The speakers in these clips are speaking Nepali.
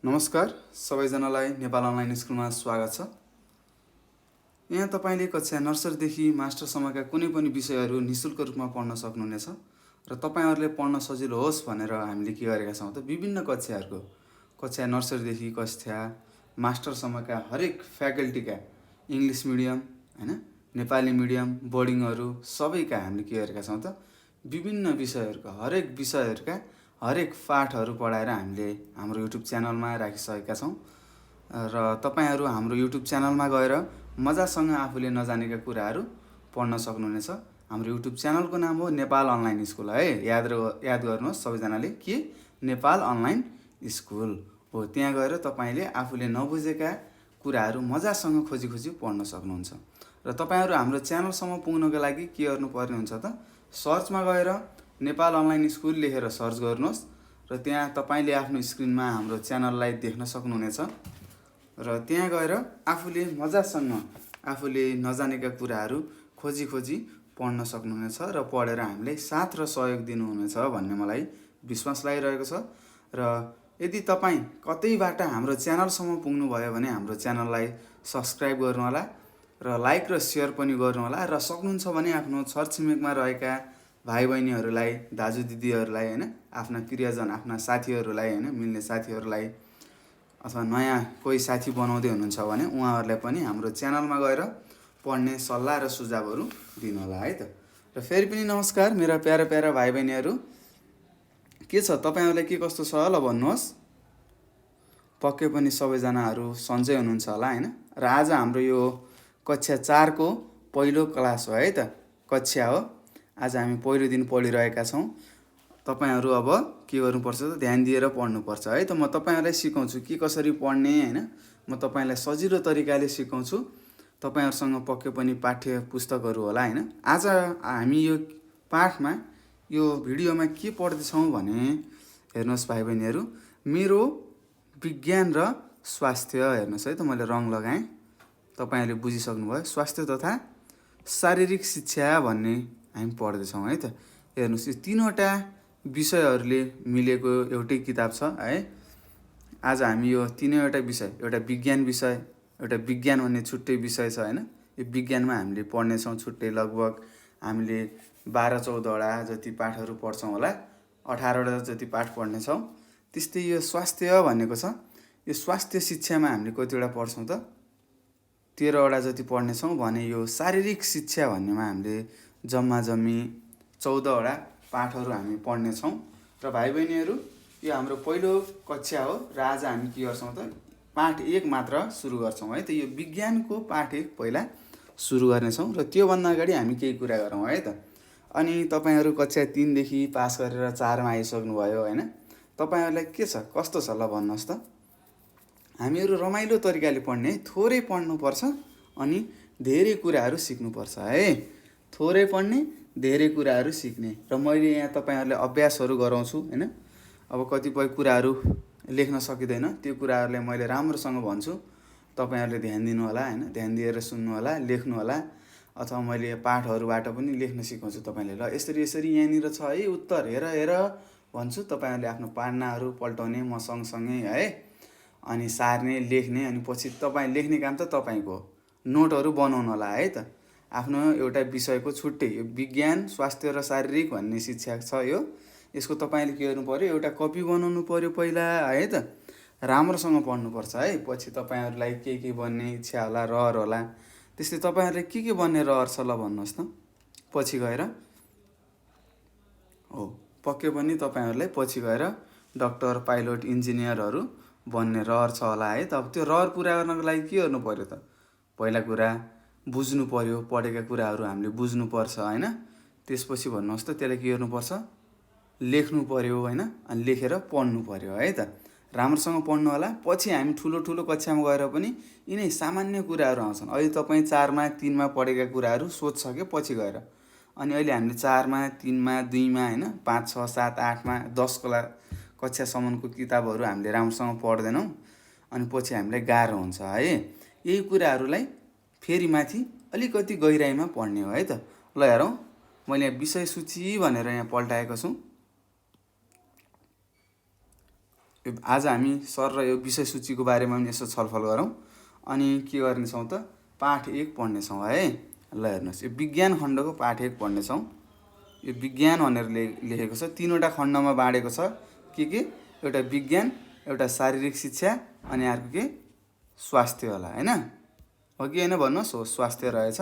नमस्कार सबैजनालाई नेपाल अनलाइन स्कुलमा स्वागत छ। यहाँ तपाईले कक्षा नर्सरीदेखि मास्टरसम्मका कुनै पनि विषयहरू निशुल्क रूपमा पढ्न सक्नुहुनेछ र तपाईहरुले पढ्न सजिलो होस् भनेर हामीले के गरेका छौं त विभिन्न कक्षाहरूको कक्षा नर्सरीदेखि कक्षा मास्टरसम्मका हरेक फ्याकल्टीका इंग्लिश मिडियम हैन नेपाली मिडियम बोर्डिङहरू सबैका हामीले के गरेका छौं त विभिन्न विषयहरूका हरेक विषयहरूका हरेक पाठहरू पढाएर हामीले हाम्रो युट्युब च्यानलमा राखिसकेका छौं र तपाईहरु हाम्रो युट्युब च्यानलमा गएर मजासँग आफूले नजानेका कुराहरू पढ्न सक्नुहुनेछ। हाम्रो युट्युब च्यानलको नाम हो नेपाल अनलाइन स्कुल है। याद गर्नुहोस् सबैजनाले के नेपाल अनलाइन स्कुल हो। त्यहाँ गएर तपाईले आफूले नबुझेका कुराहरू मजासँग खोजी पढ्न सक्नुहुन्छ र तपाईहरु हाम्रो च्यानलसम्म पुग्नको लागि के गर्नुपर्ने हुन्छ त सर्चमा गएर नेपाल अनलाइन स्कुल लेखेर सर्च गर्नुहोस् र त्यहाँ तपाईले आफ्नो स्क्रिनमा हाम्रो च्यानललाई देख्न सक्नुहुनेछ र त्यहाँ गएर आफूले मजासँग आफूले नजानेका कुराहरू खोजी पढ्न सक्नुहुनेछ र पढेर हामीलाई साथ र सहयोग दिनुहुनेछ भन्ने मलाई विश्वास लागिरहेको छ। र यदि तपाई कतैबाट हाम्रो च्यानलसम्म पुग्नु भयो भने हाम्रो च्यानललाई सब्स्क्राइब गर्नु होला र लाइक र शेयर पनि गर्नु होला र सक्नुहुन्छ भने आफ्नो छरछिमेकमा रहेका भाइ बहिनीहरूलाई दाजु दिदीहरूलाई हैन आफ्ना प्रियजन आफ्ना साथीहरूलाई हैन मिल्ने साथीहरूलाई अथवा नयाँ कोही साथी बनाउँदै हुनुहुन्छ भने उहाँहरूलाई पनि हाम्रो च्यानलमा गएर पढ्ने सल्लाह र सुझावहरू दिनु होला है त। र फेरि पनि नमस्कार मेरा प्यारा भाइ बहिनीहरू, के छ तपाईहरुलाई के कस्तो छ ल भन्नुहोस्। पक्कै पनि सबैजनाहरू सन्चै हुनुहुन्छ होला हैन। र आज हाम्रो यो कक्षा 4 को पहिलो क्लास हो है त, कक्षा हो। आज हामी पहिलो दिन पढिरहेका छौं। तपाईहरु अब के गर्नुपर्छ त ध्यान दिएर पढ्नुपर्छ है त। म तपाईहरुलाई सिकाउँछु के कसरी पढ्ने हैन। म तपाईलाई सजिलो तरिकाले सिकाउँछु। तपाईहरुसँग पक्कै पनि पाठ्य पुस्तकहरू होला हैन। आज हामी यो पाठमा यो भिडियोमा के पढ्दै छौं भने हेर्नुहोस् भाइ बहिनीहरू, मेरो विज्ञान र स्वास्थ्य हेर्नुहोस् है त, मैले रङ लगाएँ तपाईहरुले बुझिसक्नु भयो। स्वास्थ्य तथा शारीरिक शिक्षा भन्ने हामी पढ्दै छौं है त। हेर्नुहोस् यो तीनवटा विषयहरूले मिलेको एउटै किताब छ है। आज हामी यो तीनैवटा विषय, एउटा विज्ञान विषय, एउटा विज्ञान भन्ने छुट्टै विषय छ हैन। यो विज्ञानमा हामीले पढ्ने छौं छुट्टै लगभग हामीले 12-14 वटा जति पाठहरू पढ्छौं होला, 18 वटा जति पाठ पढ्ने छौं। त्यस्तै यो स्वास्थ्य भनेको छ, यो स्वास्थ्य शिक्षामा हामीले कतिवटा पढ्छौं त 13 वटा जति पढ्ने छौं भने यो शारीरिक शिक्षा भन्नेमा हामीले जम्मा 14 वटा पाठहरू हामी पढ्ने छौं। र भाइ बहिनीहरू यो हाम्रो पहिलो कक्षा हो र आज हामी के गर्छौं त पाठ 1 मात्र सुरु गर्छौं है त। यो विज्ञानको पाठ 1 पहिला सुरु गर्ने छौं र त्यो भन्दा अगाडि हामी केही कुरा गरौँ है त। अनि तपाईहरु कक्षा 3 देखि पास गरेर 4 मा आइसक्नु भयो हैन। तपाईहरुलाई के छ कस्तो छ ल भन्नुहोस् त। हामीहरु रमाइलो तरिकाले पढ्ने, थोरै पढ्नु पर्छ अनि धेरै कुराहरू सिक्नु पर्छ है। थोरै पढ्ने धेरै कुराहरू सिक्ने। र मैले यहाँ तपाईहरुलाई अभ्यासहरू गराउँछु हैन। अब कतिपय कुराहरू लेख्न सकिदैन, त्यो कुराहरूलाई मैले राम्रोसँग भन्छु, तपाईहरुले ध्यान दिनु होला हैन। ध्यान दिएर सुन्नु होला, लेख्नु होला, अथवा मैले पाठहरुबाट पनि लेख्न सिकाउँछु तपाईले। ल यसरी यहाँनिर छ है उत्तर, हेर भन्छु, तपाईहरुले आफ्नो पान्नाहरू पल्टाउने म सँगसँगै है, अनि सार्ने, लेख्ने, अनि पछि तपाई लेख्ने काम त तपाईको हो। नोटहरू बनाउनु होला है त। आफ्नो एउटा विषयको छुट्टै यो विज्ञान स्वास्थ्य र शारीरिक भन्ने शिक्षा छ यो। यसको तपाईले के गर्नु पर्यो, एउटा कपी बनाउनु पर्यो पहिला है त। राम्रोसँग पढ्नु पर्छ है। पछि तपाईहरुलाई के बन्ने इच्छा होला, रहर होला, त्यस्तै तपाईहरुले के बन्ने रहर छ ल भन्नुहोस् त पछि गएर। हो पक्कै पनि तपाईहरुलाई पछि गएर डाक्टर, पाइलट, इन्जिनियरहरू बन्ने रहर छ होला है त। अब त्यो रहर पूरा गर्नको लागि के गर्नु पर्यो त, पहिला कुरा बुझ्नु पर्यो, पढेका कुराहरू हामीले बुझ्नु पर्छ हैन। त्यसपछि भन्नुहोस् त त्यसलाई के गर्नु पर्छ, लेख्नु पर्यो हैन। अनि लेखेर पढ्नु पर्यो है त। राम्रोसँग पढ्नु होला। पछि हामी ठुलो कक्षामा गएर पनि यिनै सामान्य कुराहरू आउँछन्। अहिले तपाई 4 मा 3 मा पढेका कुराहरू सोध्छ के पछि गएर। अनि अहिले हामीले 4 मा 3 मा 2 मा हैन 5 6 7 8 मा 10 कक्षासम्मको किताबहरू हामीले राम्रोसँग पढ्दैनौं अनि पछि हामीलाई गाह्रो हुन्छ है। यही कुराहरूलाई फेरि माथि अलिकति गहिराइमा पढ्ने हो है त। ल हेरौं, मैले विषय सूची भनेर यहाँ पल्टाएको छु। आज हामी सर र यो विषय सूचीको बारेमा पनि यसो छलफल गरौँ। अनि के गर्नेछौँ त, पाठ 1 पढ्नेछौँ है। ल हेर्नुहोस्, यो विज्ञान खण्डको पाठ 1 पढ्नेछौँ। यो विज्ञान भनेर लेखेको छ, 3वटा खण्डमा बाँडेको छ। के एउटा विज्ञान, एउटा शारीरिक शिक्षा, अनि अर्को के स्वास्थ्य होला हैन। हो कि होइन भन्नुहोस्। हो, स्वास्थ्य रहेछ।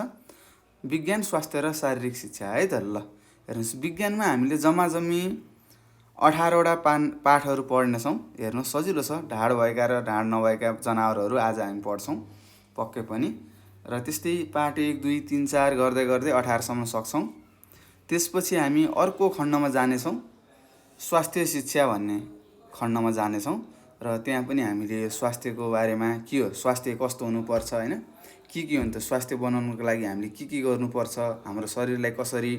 विज्ञान, स्वास्थ्य र शारीरिक शिक्षा है त। ल हेर्नुहोस्, विज्ञानमा हामीले जम्मी 18वटा पाठहरू पढ्नेछौँ। हेर्नुहोस्, सजिलो छ। ढाड भएका र ढाड नभएका जनावरहरू आज हामी पढ्छौँ पक्कै पनि। र त्यस्तै पाठ 1, 2, 3, 4 गर्दै गर्दै 18सम्म सक्छौँ। त्यसपछि हामी अर्को खण्डमा जानेछौँ, स्वास्थ्य शिक्षा भन्ने खण्डमा जानेछौँ। र त्यहाँ पनि हामीले स्वास्थ्यको बारेमा के हो, स्वास्थ्य कस्तो हुनुपर्छ हैन, के हो नि त स्वास्थ्य बनाउनुको लागि हामीले के गर्नुपर्छ, हाम्रो शरीरलाई कसरी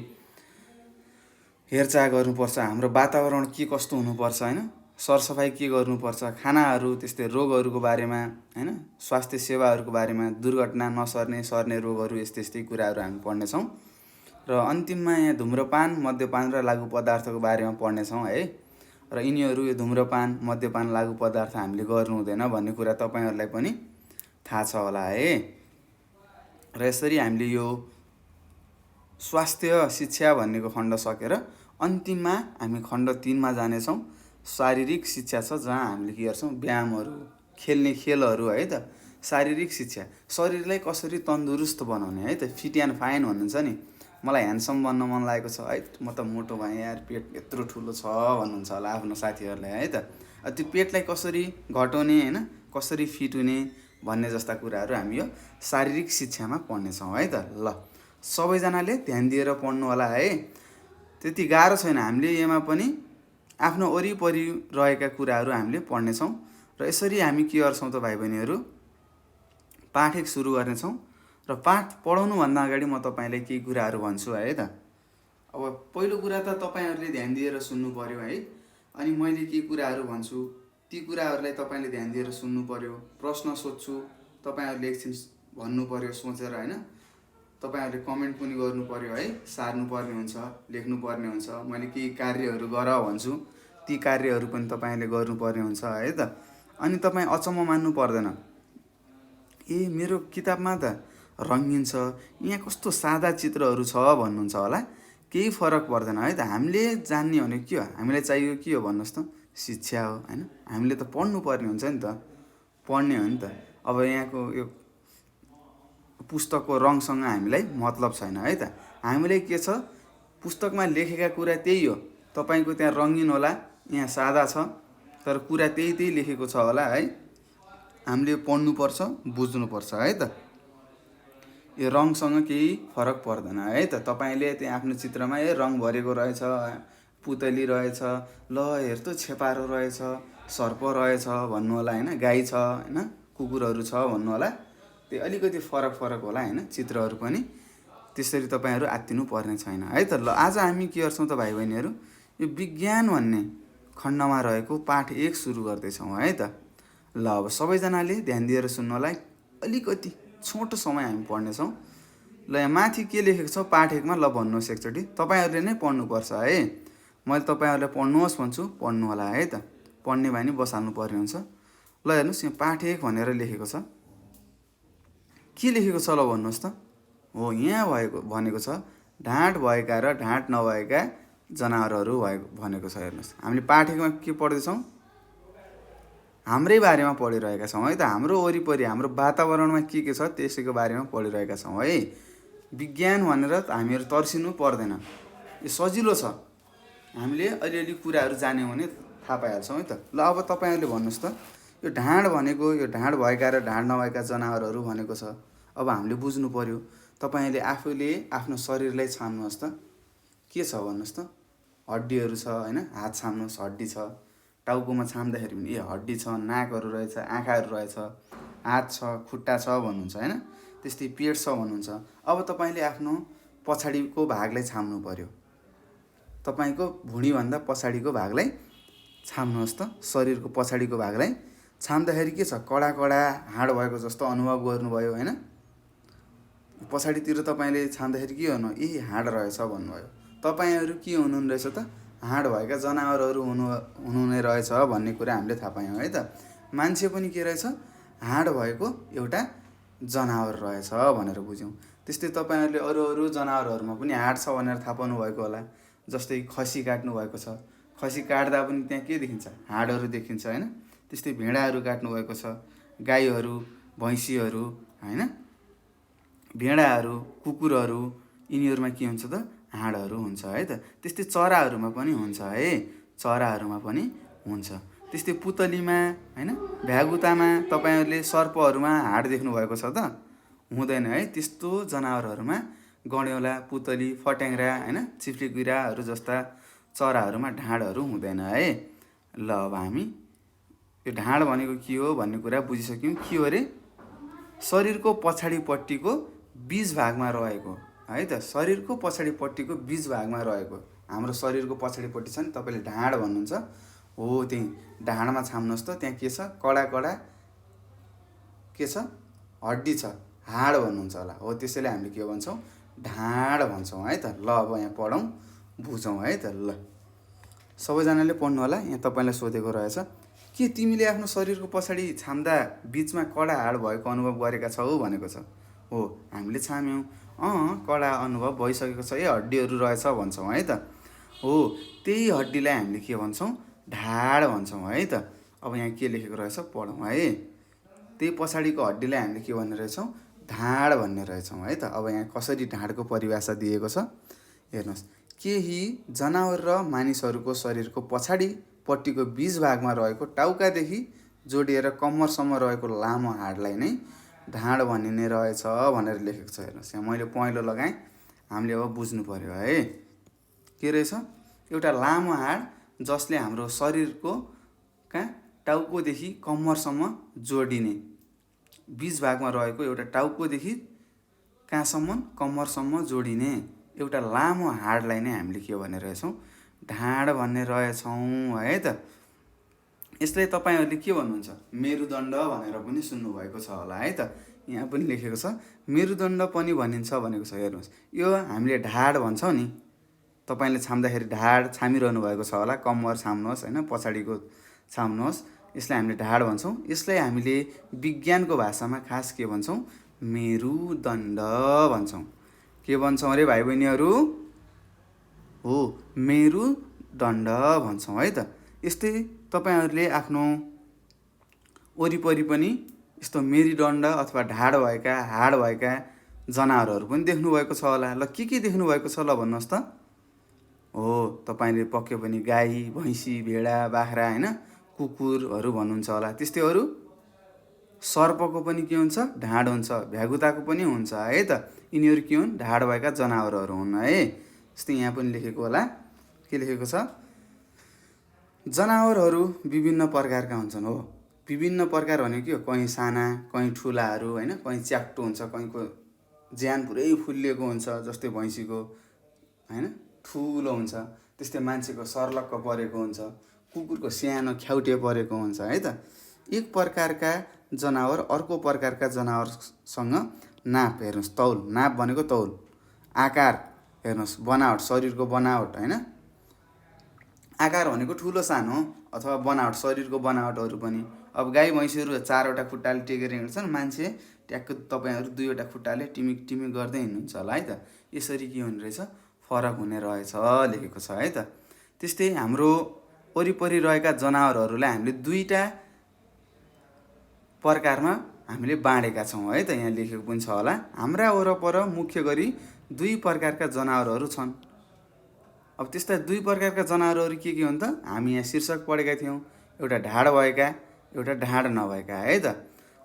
हेरचाह गर्नुपर्छ, हाम्रो वातावरण के कस्तो हुनुपर्छ हैन, सरसफाइ के गर्नुपर्छ, खानाहरू, त्यस्तै रोगहरूको बारेमा हैन, स्वास्थ्य सेवाहरूको बारेमा, दुर्घटना सर्ने रोगहरू, यस्तै कुराहरू हामी पढ्नेछौँ। र अन्तिममा यहाँ धुम्रपान, मद्यपान र लागु पदार्थको बारेमा पढ्नेछौँ है। र यिनीहरू, यो धुम्रपान, मद्यपान, लागु पदार्थ हामीले गर्नु हुँदैन भन्ने कुरा तपाईहरुलाई पनि थाहा छ होला है। र यसरी हामीले यो स्वास्थ्य शिक्षा भन्नेको खण्ड सकेर अन्तिममा हामी खण्ड 3 मा जानेछौँ। शारीरिक शिक्षा छ, जहाँ हामीले के गर्छौँ, व्यायामहरू, खेल्ने खेलहरू है त। शारीरिक शिक्षा, शरीरलाई कसरी तन्दुरुस्त बनाउने है त, फिट एन्ड फाइन भन्नुहुन्छ नि। मलाई ह्यान्डसम बन्न मन लागेको छ है, म त मोटो भएँ यार, पेट यत्रो ठुलो छ भन्नुहुन्छ होला आफ्नो साथीहरूलाई है त। त्यो पेटलाई कसरी घटाउने हैन, कसरी फिट हुने भन्ने जस्ता कुराहरू हामी यो शारीरिक शिक्षामा पढ्नेछौँ है त। ल सबैजनाले ध्यान दिएर पढ्नु होला है। त्यति गाह्रो छैन। हामीले यसमा पनि आफ्नो वरिपरि रहेका कुराहरू हामीले पढ्नेछौँ। र यसरी हामी के गर्छौँ त भाइ बहिनीहरू, पाठ 1 सुरु गर्नेछौँ। र पाठ पढाउनुभन्दा अगाडि म तपाईँलाई केही कुराहरू भन्छु है त। अब पहिलो कुरा त तपाईँहरूले ध्यान दिएर सुन्नु पर्यो है। अनि मैले के कुराहरू भन्छु ती कुराहरूलाई तपाईँले ध्यान दिएर सुन्नु पर्यो। प्रश्न सोध्छु, तपाईँहरूले एकछिन भन्नु पर्यो सोचेर हैन। तपाईहरुले कमेन्ट पनि गर्नु पर्यो है, सार्नु पर्ने हुन्छ, लेख्नु पर्ने हुन्छ। मैले केही कार्यहरू गर भन्छु, ती कार्यहरू पनि तपाईले गर्नुपर्ने हुन्छ है त। अनि तपाईं अचम्म मान्नु पर्दैन, मेरो किताबमा त रङ्गीन छ, यहाँ कस्तो सादा चित्रहरू छ भन्नुहुन्छ होला। केही फरक पर्दैन है त। हामीले जान्ने भने के हो, हामीलाई चाहिएको के हो भन्नुहोस् त, शिक्षा हो हैन। हामीले त पढ्नु पर्ने हुन्छ नि त, पढ्ने हो नि त। अब यहाँको यो पुस्तकको रङसँग हामीलाई मतलब छैन है त। हामीलाई के छ, पुस्तकमा लेखेका कुरा त्यही हो। तपाईको त्यहाँ रङ्गीन होला, यहाँ सादा छ, तर कुरा त्यही लेखेको छ होला है। हामीले पढ्नुपर्छ, बुझ्नुपर्छ है त। यो रङसँग केही फरक पर्दैन है त। तपाईले त्यहाँ आफ्नो चित्रमा रङ भरेको रहेछ, पुतली रहेछ, ल हेर त छेपारो रहेछ, सर्प रहेछ भन्नु होला हैन, गाई छ हैन, कुकुरहरू छ भन्नु होला। त्यो अलिकति फरक होला हैन, चित्रहरू पनि। त्यसरी तपाईहरु आत्तिनु पर्ने छैन है त। ल आज हामी के गर्छौं त भाइ बहिनीहरू, यो विज्ञान भन्ने खण्डमा रहेको पाठ 1 सुरु गर्दैछौँ है त। ल अब सबैजनाले ध्यान दिएर सुन्नु होला। अलिकति छोटो समय हामी पढ्नेछौँ। ल यहाँ माथि के लेखेको छ पाठ 1 मा, ल भन्नुहोस् एकचोटि। तपाईहरुले नै पढ्नुपर्छ है। मैले तपाईहरुलाई पढ्नुहोस् भन्छु, पढ्नु होला है त। पढ्ने बानी बसाल्नु पर्ने हुन्छ। ल हेर्नुस्, यहाँ पाठ 1 भनेर लेखेको छ। के लेखेको छ ल भन्नुहोस् त। हो, यहाँ भनेको छ ढाड भएका र ढाड नभएका जनावरहरू भनेको छ। हेर्नुस्, हामीले पाठ 1 मा के पढ्दैछौँ, हाम्रै बारेमा पढिरहेका छौँ है त। हाम्रो वरिपरि, हाम्रो वातावरणमा के छ त्यसैको बारेमा पढिरहेका छौँ है। विज्ञान भनेर हामीहरू तर्सिनु पर्दैन, यो सजिलो छ। हामीले अलिअलि कुराहरू जान्यौँ भने थाहा पाइहाल्छौँ है त। ल अब तपाईहरुले भन्नुहोस् त, यो ढाड भनेको, यो ढाड भएका र ढाड नभएका जनावरहरू भनेको छ। अब हामीले बुझ्नु पर्यो। तपाईले आफूले आफ्नो शरीरलाई छाम्नुहोस् त, के छ भन्नुहोस् त। हड्डीहरू छ हैन, हात छाम्नुहोस्, हड्डी छ। टाउकोमा छाम्दाखेरि पनि हड्डी छ, नाकहरू रहेछ, आँखाहरू रहेछ, हात छ, खुट्टा छ भन्नुहुन्छ हैन। त्यस्तै पेट छ भन्नुहुन्छ। अब तपाईले आफ्नो पछाडिको भागलाई छाम्नु पर्यो। तपाईको भुँडीभन्दा पछाडिको भागलाई छाम्नुहोस् त, शरीरको पछाडिको भागलाई। छाम्दाखेरि के छ, कडा हाड भएको जस्तो अनुभव गर्नुभयो हैन। पछाडितिर तपाईले छाम्दाखेरि के गर्नु, हाड रहेछ भन्नुभयो। तपाईहरु के हुनुहुन्न रहेछ त, हाड भएका जनावरहरू हुनुहुने रहेछ भन्ने कुरा हामीले थाहा पायौँ है त। मान्छे पनि के रहेछ, हाड भएको एउटा जनावर रहेछ भनेर बुझ्यौँ। त्यस्तै तपाईँहरूले अरू अरू जनावरहरूमा पनि हाड छ भनेर थाहा पाउनु भएको होला। जस्तै खसी काट्नु भएको छ, खसी काट्दा पनि त्यहाँ के देखिन्छ, हाडहरू देखिन्छ होइन। त्यस्तै भेडाहरू काट्नु भएको छ, गाईहरू, भैँसीहरू होइन, भेडाहरू, कुकुरहरू, यिनीहरूमा के हुन्छ त, हाडहरू हुन्छ है त। त्यस्तै चराहरूमा पनि हुन्छ है, चराहरूमा पनि हुन्छ। त्यस्तै पुतलीमा होइन, भ्यागुतामा तपाईँहरूले सर्पहरूमा हाड देख्नुभएको छ त, हुँदैन है। त्यस्तो जनावरहरूमा गँडेउला, पुतली, फट्याङ्ग्रा होइन, चिप्लेकुराहरू जस्ता चराहरूमा ढाडहरू हुँदैन है। ल अब हामी यो ढाड भनेको के हो भन्ने कुरा बुझिसक्यौँ। के हो अरे, शरीरको पछाडिपट्टिको बीच भागमा रहेको है त, शरीरको पछाडिपट्टिको बीच भागमा रहेको, हाम्रो शरीरको पछाडिपट्टि छ नि, तपाईँले ढाड भन्नुहुन्छ हो, त्यही ढाडमा छाम्नुहोस् त, त्यहाँ के छ, कडा कडा के छ, हड्डी छ, हाड भन्नुहुन्छ होला हो, त्यसैले हामीले के भन्छौँ, ढाड भन्छौँ है त। ल अब यहाँ पढौँ, बुझौँ है त। ल सबैजनाले पढ्नु होला। यहाँ तपाईँलाई सोधेको रहेछ, के तिमीले आफ्नो शरीरको पछाडि छाम्दा बिचमा कडा हाड भएको अनुभव गरेका छौ भनेको छ। हो, हामीले छाम्यौँ, कडा अनुभव भइसकेको छ, हड्डीहरू रहेछ भन्छौँ है त। हो, त्यही हड्डीलाई हामीले के भन्छौँ, ढाड भन्छौँ है त। अब यहाँ के लेखेको रहेछ पढौँ है। त्यही पछाडिको हड्डीलाई हामीले के भन्ने रहेछौँ, ढाड भन्ने रहेछौँ है त। अब यहाँ कसरी ढाडको परिभाषा दिएको छ हेर्नुहोस्। केही जनावर र मानिसहरूको शरीरको पछाडिपट्टिको बीच भागमा रहेको टाउकादेखि जोडिएर कम्मरसम्म रहेको लामो हाडलाई नै ढाड भनिने रहेछ भनेर लेखेको छ। हेर्नुहोस्, यहाँ मैले पहेँलो लगाएँ, हामीले अब बुझ्नु पर्यो है। के रहेछ, एउटा लामो हाड जसले हाम्रो शरीरको टाउकोदेखि कम्मरसम्म जोडिने, बीच भागमा रहेको एउटा टाउकोदेखि कहाँसम्म, कम्मरसम्म जोडिने एउटा लामो हाडलाई नै हामीले के भन्ने रहेछौँ, ढाड भन्ने रहेछौँ है त। यसलाई तपाईँहरूले के भन्नुहुन्छ, मेरुदण्ड भनेर पनि सुन्नुभएको छ होला है त। यहाँ पनि लेखेको छ मेरुदण्ड पनि भनिन्छ भनेको छ। हेर्नुहोस्, यो हामीले ढाड भन्छौँ नि, तपाईँले छाम्दाखेरि ढाड छामिरहनु भएको छ होला, कम्मर छाम्नुहोस् होइन, पछाडिको छाम्नुहोस्, यसलाई हामीले ढाड भन्छौँ। यसलाई हामीले विज्ञानको भाषामा खास के भन्छौँ, मेरुदण्ड भन्छौँ। के भन्छौँ अरे भाइ बहिनीहरू, हो, मेरुदण्ड भन्छौँ है त। यस्तै तपाईँहरूले आफ्नो वरिपरि पनि यस्तो मेरुदण्ड अथवा ढाड भएका, हाड भएका जनावरहरू पनि देख्नुभएको छ होला। ल के देख्नुभएको छ ल भन्नुहोस् त। हो, तपाईँले पक्कै पनि गाई, भैँसी, भेडा, बाख्रा होइन, कुकुरहरू भन्नुहुन्छ होला। त्यस्तै अरू सर्पको पनि के हुन्छ, ढाड हुन्छ, भ्यागुताको पनि हुन्छ है त। यिनीहरू के हुन्, ढाड भएका जनावरहरू हुन् है। जस्तै यहाँ पनि लेखेको होला, के लेखेको छ, जनावरहरू विभिन्न प्रकारका हुन्छन्। हो, विभिन्न प्रकार भनेको के हो, कहीँ साना, कहीँ ठुलाहरू होइन, कहीँ च्याप्टो हुन्छ, कहीँको ज्यान पुरै फुलिएको हुन्छ, जस्तै भैँसीको होइन ठुलो हुन्छ, त्यस्तै मान्छेको सर्लक्क परेको हुन्छ, कुकुरको सानो ख्याउटे परेको हुन्छ है त। एक प्रकारका जनावर अर्को प्रकारका जनावरसँग नाप, हेर्नुहोस्, तौल, नाप भनेको तौल, आकार हेर्नुहोस्, बनावट, शरीरको बनावट होइन, आकार भनेको ठुलो सानो अथवा बनावट, शरीरको बनावटहरू पनि। अब गाई भैँसीहरू चारवटा खुट्टाले टेकेर हिँड्छन्, मान्छे ट्याक्क तपाईँहरू दुईवटा खुट्टाले टिमिक टिमिक गर्दै हिँड्नुहुन्छ होला है त। यसरी के हुने रहेछ, फरक हुने रहेछ लेखेको छ है त। त्यस्तै हाम्रो वरिपरि रहेका जनावरहरूलाई हामीले दुईवटा प्रकारमा हामीले बाँडेका छौँ है त। यहाँ लेखेको पनि छ होला, हाम्रा वरपर मुख्य गरी दुई प्रकारका जनावरहरू छन्। अब त्यस्ता दुई प्रकारका जनावरहरू के हुन् त, हामी यहाँ शीर्षक पढेका थियौँ, एउटा ढाड भएका, एउटा ढाड नभएका है त।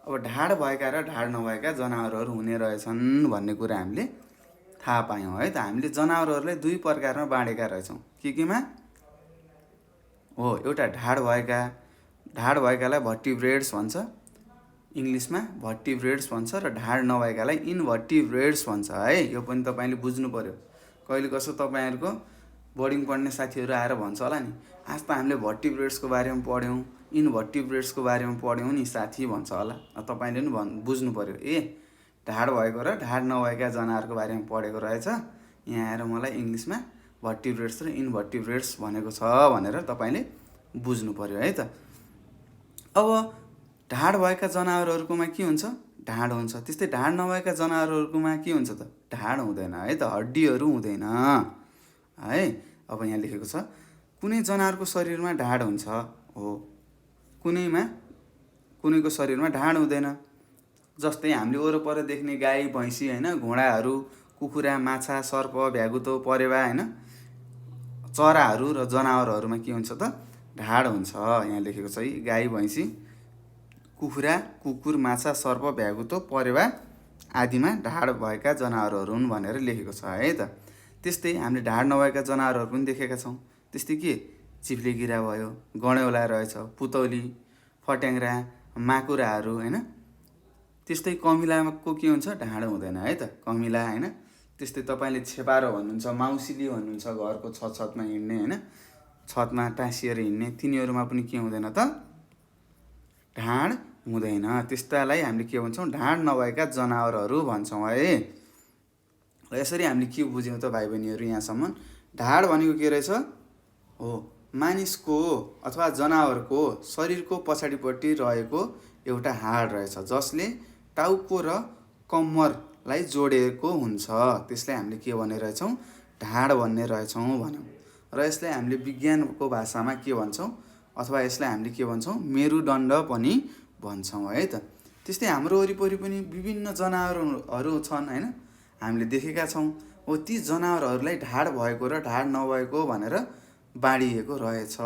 अब ढाड भएका र ढाड नभएका जनावरहरू हुने रहेछन् भन्ने कुरा हामीले थाहा पायौँ है त। हामीले जनावरहरूलाई दुई प्रकारमा बाँडेका रहेछौँ, केमा हो, एउटा ढाड भएकालाई भर्टिब्रेट्स भन्छ, इङ्ग्लिसमा भर्टिब्रेट्स भन्छ, र ढाड नभएकालाई इन्भर्टिब्रेट्स भन्छ है। यो पनि तपाईँले बुझ्नु पर्यो। कहिले कसो तपाईँहरूको बोर्डिङ पढ्ने साथीहरू आएर भन्छ होला नि, आज त हामीले भर्टिब्रेट्सको बारेमा पढ्यौँ, इन्भर्टिब्रेट्सको बारेमा पढ्यौँ नि साथी भन्छ होला। तपाईँले पनि बुझ्नु पर्यो, ढाड भएको र ढाड नभएका जनावरको बारेमा पढेको रहेछ, यहाँ आएर मलाई इङ्ग्लिसमा भर्टिब्रेट्स र इन्भर्टिब्रेट्स भनेको छ भनेर तपाईँले बुझ्नु पर्यो है त। अब ढाड भएका जनावरहरूकोमा के हुन्छ? ढाड हुन्छ। त्यस्तै ढाड नभएका जनावरहरूकोमा के हुन्छ त? ढाड हुँदैन है त, हड्डीहरू हुँदैन है। अब यहाँ लेखेको छ कुनै जनावरको शरीरमा ढाड हुन्छ, हो, कुनैको शरीरमा ढाड हुँदैन। जस्तै हामीले वरपर देख्ने गाई भैँसी होइन, घोडाहरू, कुखुरा, माछा, सर्प, भ्यागुतो, परेवा होइन, चराहरू र जनावरहरूमा के हुन्छ त? ढाड हुन्छ। यहाँ लेखेको छ है, गाई भैँसी, कुखुरा, कुकुर, माछा, सर्प, भ्यागुतो, परेवा आदिमा ढाड भएका जनावरहरू हुन् भनेर लेखेको छ है त। त्यस्तै हामीले ढाड नभएका जनावरहरू पनि देखेका छौँ। त्यस्तै के? चिप्ले गिरा भयो, गडेउला रहेछ, पुतौली, फट्याङ्ग्रा, माकुराहरू होइन। त्यस्तै कमिलाको के हुन्छ? ढाड हुँदैन है त, कमिला होइन। त्यस्तै तपाईँले छेपारो भन्नुहुन्छ, माउसिली भन्नुहुन्छ, घरको छतमा हिँड्ने होइन, छतमा टाँसिएर हिँड्ने, तिनीहरूमा पनि के हुँदैन त? ढाड हुँदैन। त्यस्तालाई हामीले के भन्छौँ? ढाड नभएका जनावरहरू भन्छौँ है। र यसरी हामीले के बुझ्यौँ त भाइ बहिनीहरू यहाँसम्म? ढाड भनेको के रहेछ? हो, मानिसको अथवा जनावरको शरीरको पछाडिपट्टि रहेको एउटा हाड रहेछ जसले टाउको र कम्मरलाई जोडेको हुन्छ। त्यसलाई हामीले के भन्ने रहेछौँ? ढाड भन्ने रहेछौँ भन्यौँ। र यसलाई हामीले विज्ञानको भाषामा के भन्छौँ? अथवा यसलाई हामीले के भन्छौँ? मेरुदण्ड पनि भन्छौँ है त। त्यस्तै हाम्रो वरिपरि पनि विभिन्न जनावरहरू छन् होइन, हामीले देखेका छौँ। हो, ती जनावरहरूलाई ढाड भएको र ढाड नभएको भनेर बाँडिएको रहेछ।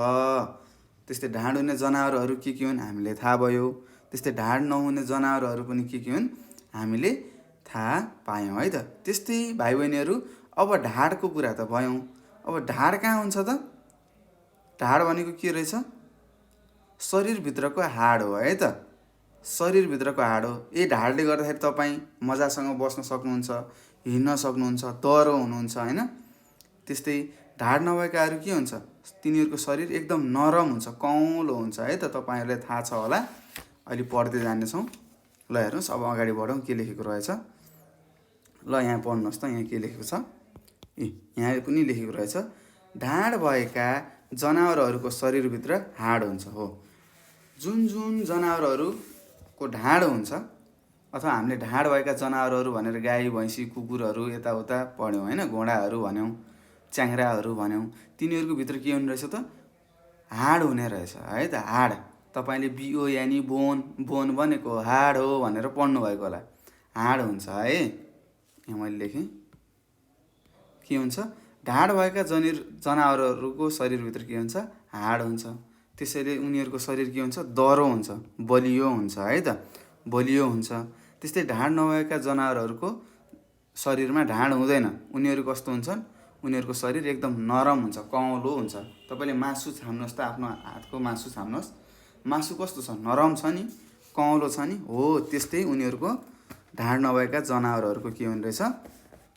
त्यस्तै ढाड हुने जनावरहरू के हुन् हामीले थाहा भयो। त्यस्तै ढाड नहुने जनावरहरू पनि के हुन् हामीले थाहा पायौँ है त। त्यस्तै भाइ बहिनीहरू अब ढाडको कुरा त भयौँ। अब ढाड कहाँ हुन्छ त? ढाड भनेको के रहेछ? शरीरभित्रको हाड हो है त, शरीरभित्रको हाड हो। यही ढाडले गर्दाखेरि तपाईँ मजासँग बस्न सक्नुहुन्छ, हिँड्न सक्नुहुन्छ, दह्रो हुनुहुन्छ होइन। त्यस्तै ढाड नभएकाहरू के हुन्छ? तिनीहरूको शरीर एकदम नरम हुन्छ, कौलो हुन्छ है त। तपाईँहरूलाई थाहा छ होला, अहिले पढ्दै जानेछौँ। ल हेर्नुहोस्, अब अगाडि बढौँ, के लेखेको रहेछ ल यहाँ पढ्नुहोस् त। यहाँ के लेखेको छ? यहाँ पनि लेखेको रहेछ, ढाड भएका जनावरहरूको शरीरभित्र हाड हुन्छ। हो, जुन जुन जनावरहरूको ढाड हुन्छ अथवा हामीले ढाड भएका जनावरहरू भनेर गाई भैँसी कुकुरहरू यताउता पढ्यौँ होइन, घोडाहरू भन्यौँ, च्याङ्राहरू भन्यौँ, तिनीहरूको भित्र के हुने रहेछ त? हाड हुने रहेछ है त। हाड तपाईँले बिओ यानि बोन भनेको हाड हो भनेर पढ्नुभएको होला। हाड हुन्छ है। यहाँ मैले लेखेँ के हुन्छ? ढाड भएका जनावरहरूको शरीरभित्र के हुन्छ? हाड हुन्छ। त्यसैले उनीहरूको शरीर के हुन्छ? दह्रो हुन्छ, बलियो हुन्छ है त, बलियो हुन्छ। त्यस्तै ढाड नभएका जनावरहरूको शरीरमा ढाड हुँदैन। उनीहरू कस्तो हुन्छन्? उनीहरूको शरीर एकदम नरम हुन्छ, कौलो हुन्छ। तपाईँले मासु छाम्नुहोस् त, आफ्नो हातको मासु छाम्नुहोस्, मासु कस्तो छ? नरम छ नि, कौलो छ नि। हो, त्यस्तै उनीहरूको ढाड नभएका जनावरहरूको के हुने रहेछ?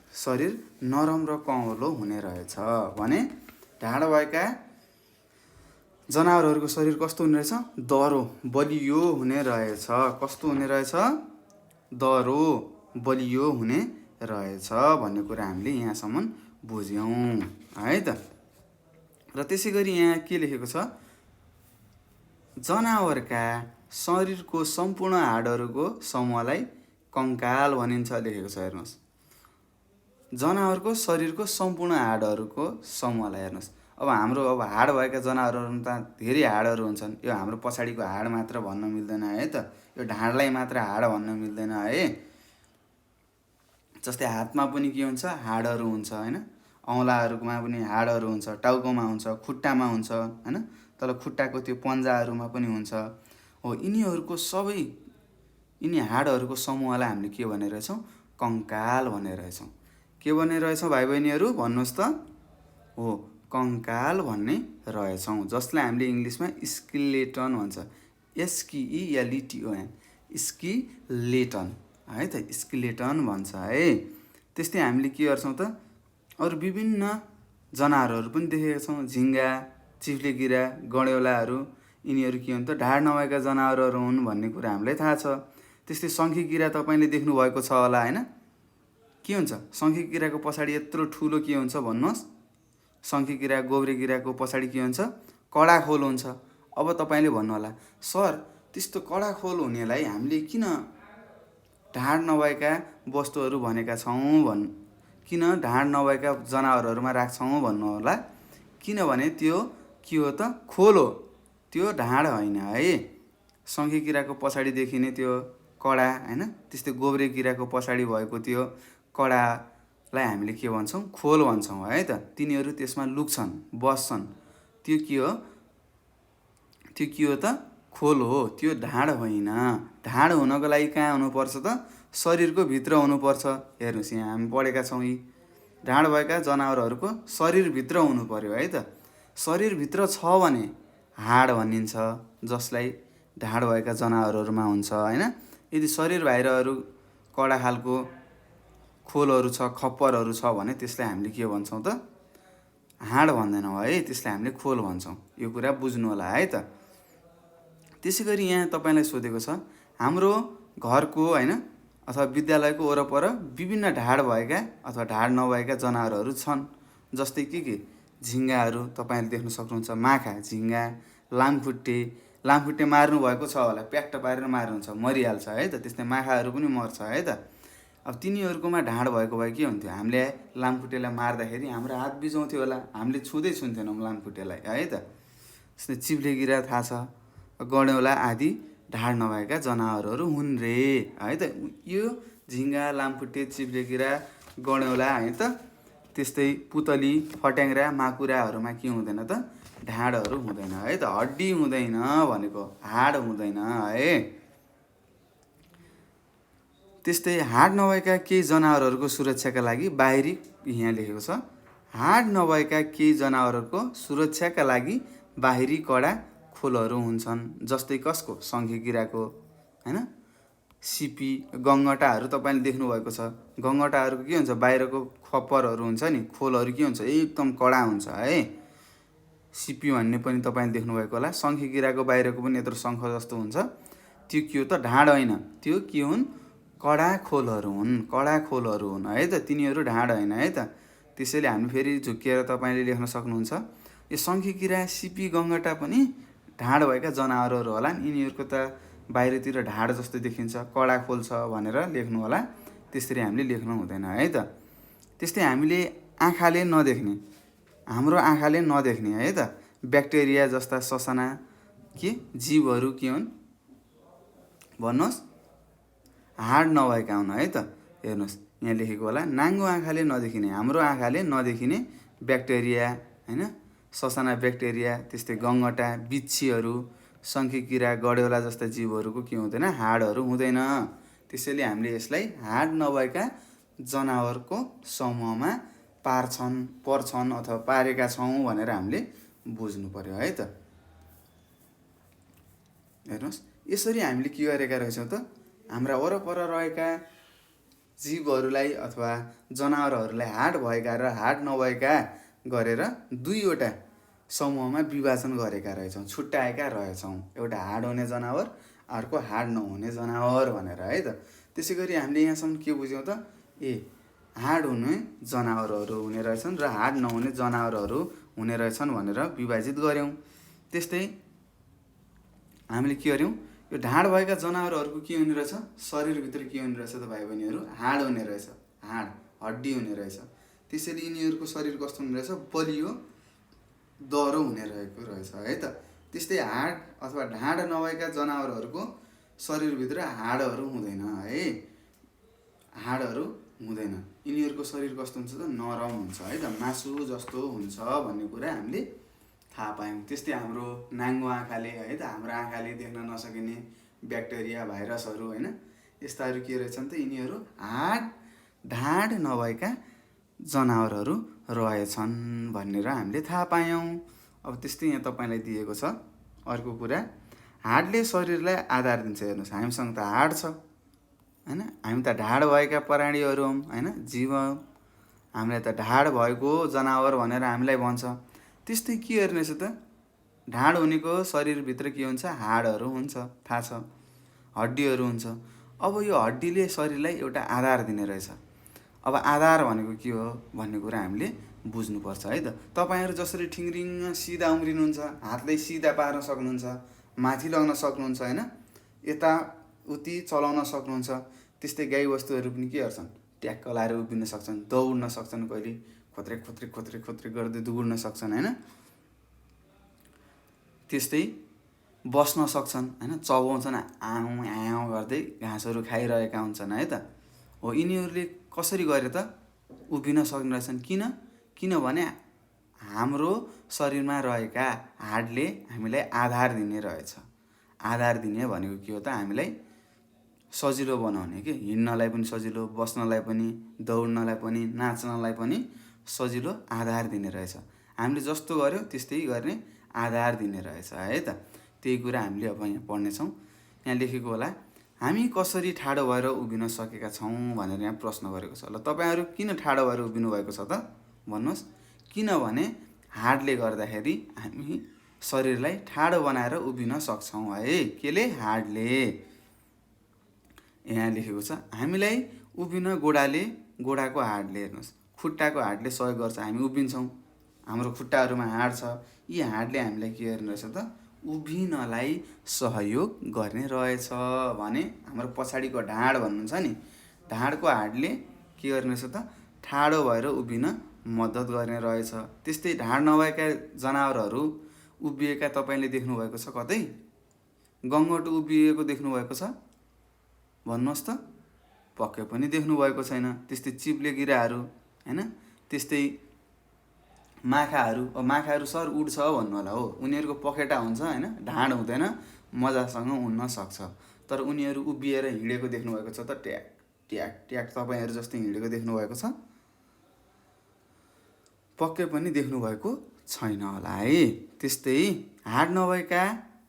शरीर नरम र कौलो हुने रहेछ भने ढाड भएका जनावरहरूको शरीर कस्तो हुने रहेछ? दह्रो, बलियो हुने रहेछ। कस्तो हुने रहेछ? दह्रो, बलियो हुने रहेछ भन्ने कुरा हामीले यहाँसम्म बुझ्यौँ है त। र त्यसै गरी यहाँ के लेखेको छ? जनावरका शरीरको सम्पूर्ण हाडहरूको समूहलाई कङ्काल भनिन्छ लेखेको छ। हेर्नुहोस्, जनावरको शरीरको सम्पूर्ण हाडहरूको समूहलाई हेर्नुहोस्। अब हाम्रो हाड भएका जनावरहरू त धेरै हाडहरू हुन्छन्। यो हाम्रो पछाडिको हाड मात्र भन्न मिल्दैन है त, यो ढाडलाई मात्र हाड भन्न मिल्दैन है। जस्तै हातमा पनि के हुन्छ? हाडहरू हुन्छ होइन, औँलाहरूमा पनि हाडहरू हुन्छ, टाउकोमा हुन्छ, खुट्टामा हुन्छ होइन, तल खुट्टाको त्यो पन्जाहरूमा पनि हुन्छ। हो, यिनी हाडहरूको समूहलाई हामीले के भने रहेछौँ? कङ्काल भने रहेछौँ। के भन्ने रहेछौँ भाइ बहिनीहरू? भन्नुहोस् त। हो, कङ्काल भन्ने रहेछौँ, जसलाई हामीले इङ्ग्लिसमा स्केलेटन भन्छ, SKELETON, स्केलेटन है त, स्केलेटन भन्छ है। त्यस्तै हामीले के गर्छौँ त? अरू विभिन्न जनावरहरू पनि देखेका छौँ। झिङ्गा, चिप्ले गिरा, गडेउलाहरू, यिनीहरू के हुन् त? ढाड नभएका जनावरहरू हुन् भन्ने कुरा हामीलाई थाहा छ। त्यस्तै शङ्खे किरा तपाईँले देख्नुभएको छ होला होइन। के हुन्छ? शङ्खे किराको पछाडि यत्रो ठुलो के हुन्छ भन्नुहोस्? शङ्खे किरा गोब्रे किराको पछाडि के हुन्छ कडा खोल हुन्छ। अब तपाईँले भन्नुहोला सर त्यस्तो कडा खोल हुनेलाई हामीले किन ढाड नभएका वस्तुहरू भनेका छौँ किन ढाड नभएका जनावरहरूमा राख्छौँ भन्नुहोला। किनभने त्यो के हो त खोल हो, त्यो ढाड होइन है। शङ्खे किराको पछाडि देखिने त्यो कडा होइन, त्यस्तै गोब्रे किराको पछाडि भएको त्यो कडालाई हामीले के भन्छौँ खोल भन्छौँ है त। तिनीहरू त्यसमा लुक्छन् बस्छन्, त्यो के हो त खोल हो, त्यो ढाड होइन। ढाड हुनको लागि कहाँ हुनुपर्छ त शरीरको भित्र हुनुपर्छ। हेर्नुहोस् यहाँ हामी पढेका छौँ यी ढाड भएका जनावरहरूको शरीरभित्र हुनु पर्यो है त। शरीरभित्र छ भने हाड भनिन्छ, जसलाई ढाड भएका जनावरहरूमा हुन्छ होइन। यदि शरीर बाहिरहरू कडा खालको खोलहरू छ खप्परहरू छ भने त्यसलाई हामीले के भन्छौँ त हाड भन्दैनौँ है, त्यसलाई हामीले खोल भन्छौँ। यो कुरा बुझ्नु होला है त। त्यसै गरी यहाँ तपाईँलाई सोधेको छ हाम्रो घरको होइन अथवा विद्यालयको वरपर विभिन्न ढाड भएका अथवा ढाड नभएका जनावरहरू छन्। जस्तै के झिङ्गाहरू तपाईँले देख्न सक्नुहुन्छ, माखा, झिङ्गा, लामखुट्टे मार्नु भएको छ होला, प्याक्ट पारेर मार्नुहुन्छ मरिहाल्छ है त। त्यस्तै माखाहरू पनि मर्छ है त। अब तिनीहरूकोमा ढाड भएको भए के हुन्थ्यो, हामीले लामखुट्टेलाई मार्दाखेरि हाम्रो हात बिजाउँथ्यो होला, हामीले छुँदै छुन्थेनौँ लामखुट्टेलाई है त। जस्तै चिप्ले किरा थाहा छ, गडेउला आदि ढाड नभएका जनावरहरू हुन् रे है त। यो झिङ्गा, लामखुट्टे, चिप्ले किरा, गडेउला है त, त्यस्तै पुतली, फट्याङ्ग्रा, माकुराहरूमा के हुँदैन त ढाडहरू हुँदैन है त। हड्डी हुँदैन भनेको, हाड हुँदैन है। त्यस्तै हाड नभएका केही जनावरहरूको सुरक्षाका लागि बाहिरी यहाँ लेखेको छ, हाड नभएका केही जनावरहरूको सुरक्षाका लागि बाहिरी कडा खोलहरू हुन्छन्। जस्तै कसको शङ्खे किराको होइन, सिपी, गङ्गटाहरू तपाईँले देख्नुभएको छ। गङ्गटाहरूको के हुन्छ बाहिरको खप्परहरू हुन्छ नि, खोलहरू के हुन्छ एकदम कडा हुन्छ है। सिपी भन्ने पनि तपाईँले देख्नुभएको होला। शङ्खे किराको बाहिरको पनि यत्रो शङ्ख जस्तो हुन्छ, त्यो के हो त ढाड होइन, त्यो के हुन् कडा खोलहरू हुन् है त। तिनीहरू ढाड होइन है त। त्यसैले हामी फेरि झुक्किएर तपाईँले लेख्न सक्नुहुन्छ यो शङ्खे किरा, सिपी, गङ्गटा पनि ढाड भएका जनावरहरू होला। यिनीहरूको त बाहिरतिर ढाड जस्तो देखिन्छ, कडा खोल छ भनेर लेख्नु होला। त्यसरी हामीले लेख्नु हुँदैन है त। त्यस्तै हामीले आँखाले नदेख्ने, हाम्रो आँखाले नदेख्ने है त ब्याक्टेरिया जस्ता ससाना जीवहरू के हुन् भन्नुहोस् हाड नभएका हुन् है त। हेर्नुहोस् यहाँ लेखेको होला, नाङ्गो आँखाले नदेखिने, हाम्रो आँखाले नदेखिने ब्याक्टेरिया होइन, ससाना ब्याक्टेरिया, त्यस्तै गङ्गटा, बिच्छीहरू, शङ्खे किरा, गडेउला जस्ता जीवहरूको के हुँदैन हाडहरू हुँदैन। त्यसैले हामीले यसलाई हाड नभएका जनावरको समूहमा पर्छन् अथवा पारेका छौँ भनेर हामीले बुझ्नु पर्यो है त। हेर्नुहोस् यसरी हामीले के गरेका रहेछौँ त हाम्रा वरपर रहेका जीवहरूलाई अथवा जनावरहरूलाई हाड भएका र हाड नभएका गरेर दुईवटा समूहमा विभाजन गरेका रहेछौँ, छुट्याएका रहेछौँ। एउटा हाड हुने जनावर, अर्को हाड नहुने जनावर भनेर है त। त्यसै गरी हामीले यहाँसम्म के बुझ्यौँ त हाड हुने जनावरहरू हुने रहेछन् र हाड नहुने जनावरहरू हुने रहेछन् भनेर विभाजित गऱ्यौँ। त्यस्तै हामीले के गर्यौँ यो ढाड भएका जनावरहरूको के हुने रहेछ, शरीरभित्र के हुने रहेछ त भाइ बहिनीहरू हाड हुने रहेछ, हाड हड्डी हुने रहेछ। त्यसैले यिनीहरूको शरीर कस्तो हुने रहेछ बलियो दह्रो हुने रहेको रहेछ है त। त्यस्तै हाड अथवा ढाड नभएका जनावरहरूको शरीरभित्र हाडहरू हुँदैन है, हाडहरू हुँदैन। यिनीहरूको शरीर कस्तो हुन्छ त नरम हुन्छ है त, मासु जस्तो हुन्छ भन्ने कुरा हामीले थाहा पायौँ। त्यस्तै हाम्रो नाङ्गो आँखाले है त, हाम्रो आँखाले देख्न नसकिने ब्याक्टेरिया, भाइरसहरू होइन, यस्ताहरू के रहेछन् त यिनीहरू ढाड नभएका जनावरहरू रहेछन् भनेर हामीले थाहा पायौँ। अब त्यस्तै यहाँ तपाईँलाई दिएको छ अर्को कुरा, हाडले शरीरलाई आधार दिन्छ। हेर्नुहोस् हामीसँग त हाड छ होइन, हामी त ढाड भएका प्राणीहरू हौँ होइन, जीव हौँ, हामीलाई त ढाड भएको जनावर भनेर हामीलाई भन्छ। त्यस्तै के हेर्नेछ त ढाड हुनेको शरीरभित्र के हुन्छ हाडहरू हुन्छ, थाहा छ, हड्डीहरू हुन्छ। अब यो हड्डीले शरीरलाई एउटा आधार दिने रहेछ। अब आधार भनेको के हो भन्ने कुरा हामीले बुझ्नुपर्छ है त। तपाईँहरू जसरी ठिङ्रिङ सिधा उम्रिनुहुन्छ, हातले सिधा पार्न सक्नुहुन्छ, माथि लग्न सक्नुहुन्छ होइन, यताउति चलाउन सक्नुहुन्छ, त्यस्तै गाईबस्तुहरू पनि के गर्छन्, ट्याक्क लाएर उभिन सक्छन्, दौड्न सक्छन्, कहिले खोत्रे खोत्रे खोत्रे खोत्रे गर्दै दौड्न सक्छन् होइन। त्यस्तै बस्न सक्छन् होइन, चबाउँछन् आउँ आउँ गर्दै घाँसहरू खाइरहेका हुन्छन् है त। हो यिनीहरूले कसरी गरे त उभिन सक्ने रहेछन्? किनभने हाम्रो शरीरमा रहेका हाडले हामीलाई आधार दिने रहेछ। आधार दिने भनेको के हो त, हामीलाई सजिलो बनाउने के, हिँड्नलाई पनि सजिलो, बस्नलाई पनि, दौड्नलाई पनि, नाच्नलाई पनि सजिलो आधार दिने रहेछ। हामीले जस्तो गर्यो त्यस्तै गर्ने आधार दिने रहेछ है त। त्यही कुरा हामीले अब यहाँ पढ्नेछौँ। यहाँ लेखेको होला, हामी कसरी ठाडो भएर उभिन सकेका छौँ भनेर यहाँ प्रश्न गरेको छ। ल तपाईँहरू किन ठाडो भएर उभिनु भएको छ त भन्नुहोस्? किनभने हाडले गर्दाखेरि हामी शरीरलाई ठाडो बनाएर उभिन सक्छौँ है। केले? हाडले। यहाँ लेखेको छ, हामीलाई उभिन गोडाको हाडले, हेर्नुहोस् खुट्टाको हाडले सहयोग गर्छ। हामी उभिन्छौँ, हाम्रो खुट्टाहरूमा हाड छ, यी हाडले हामीलाई के गर्ने रहेछ त, उभिनलाई सहयोग गर्ने रहेछ। भने हाम्रो पछाडिको ढाड भन्नुहुन्छ नि, ढाडको हाडले के गर्ने रहेछ त, ठाडो भएर उभिन मद्दत गर्ने रहेछ। त्यस्तै ढाड नभएका जनावरहरू उभिएका तपाईँले देख्नुभएको छ कतै? गङ्गटो उभिएको देख्नुभएको छ भन्नुहोस् त? पक्कै पनि देख्नुभएको छैन। त्यस्तै चिप्ले किराहरू होइन, त्यस्तै माखाहरू सर उड्छ भन्नु होला हो, उनीहरूको पखेटा हुन्छ होइन, ढाड हुँदैन, मजासँग उड्न सक्छ। तर उनीहरू उभिएर हिँडेको देख्नुभएको छ त? ट्याक ट्याक ट्याक तपाईँहरू जस्तै हिँडेको देख्नुभएको छ? पक्कै पनि देख्नुभएको छैन होला है। त्यस्तै हाड नभएका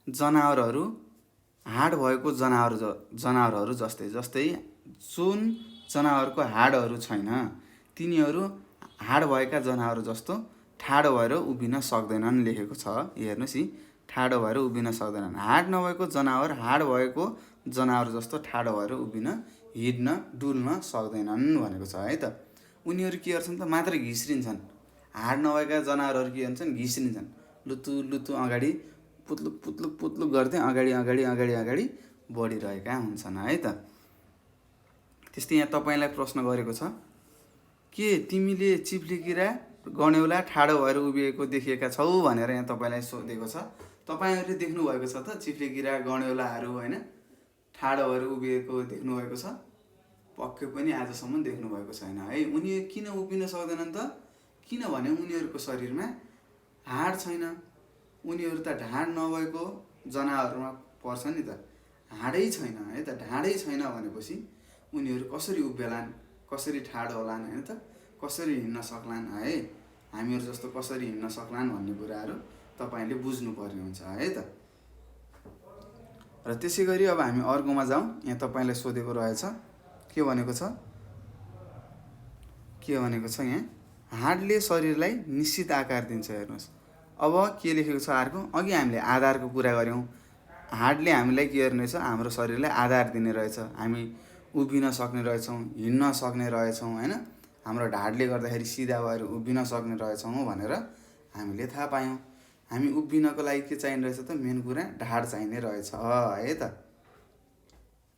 जनावरहरू हाड भएको जनावरहरू जस्तै जुन जनावरको हाडहरू छैन तिनीहरू हाड भएका जनावर जस्तो ठाडो भएर उभिन सक्दैनन् लेखेको छ। हेर्नुहोस् है, ठाडो भएर उभिन सक्दैनन्। हाड नभएको जनावर हाड भएको जनावर जस्तो ठाडो भएर उभिन, हिँड्न, डुल्न सक्दैनन् भनेको छ है त। उनीहरू के गर्छन् त, मात्र घिस्रिन्छन्। हाड नभएका जनावरहरू के गर्छन्, घिस्रिन्छन्, लुतु लुतु अगाडि पुत्लुक पुत्लुक पुत्लुक गर्दै अगाडि बढिरहेका हुन्छन् है त। त्यस्तै यहाँ तपाईँलाई प्रश्न गरेको छ, के तिमीले चिप्ले किरा गण्यौला ठाडो भएर उभिएको देखिएका छौ भनेर यहाँ तपाईँलाई सोधेको छ। तपाईँहरूले देख्नुभएको छ त चिप्ले किरा गण्यौलाहरू होइन, ठाडो भएर उभिएको देख्नुभएको छ? पक्कै पनि आजसम्म देख्नुभएको छैन है। उनी किन उभिन सक्दैनन् त? किनभने उनीहरूको शरीरमा हाड छैन। उनीहरू त ढाड नभएको जनावरमा पर्छ नि त, हाडै छैन है त। ढाडै छैन भनेपछि उनीहरू कसरी उभिएलान्, कसरी ठाडो होलान् होइन त, कसरी हिँड्न सक्लान् है, हामीहरू जस्तो कसरी हिँड्न सक्लान् भन्ने कुराहरू तपाईँले बुझ्नुपर्ने हुन्छ है त। र त्यसै गरी अब हामी अर्कोमा जाउँ। यहाँ तपाईँलाई सोधेको रहेछ, के भनेको छ यहाँ, हाडले शरीरलाई निश्चित आकार दिन्छ। हेर्नुहोस् अब के लेखेको छ अर्को। अघि हामीले आधारको कुरा गऱ्यौँ, हाडले हामीलाई के गर्ने रहेछ, हाम्रो शरीरलाई आधार दिने रहेछ। हामी उभिन सक्ने रहेछौँ, हिँड्न सक्ने रहेछौँ होइन, हाम्रो ढाडले गर्दाखेरि सिधा भएर उभिन सक्ने रहेछौँ भनेर हामीले थाहा पायौँ। हामी उभिनको लागि के चाहिने रहेछ त, मेन कुरा ढाड चाहिने रहेछ है त,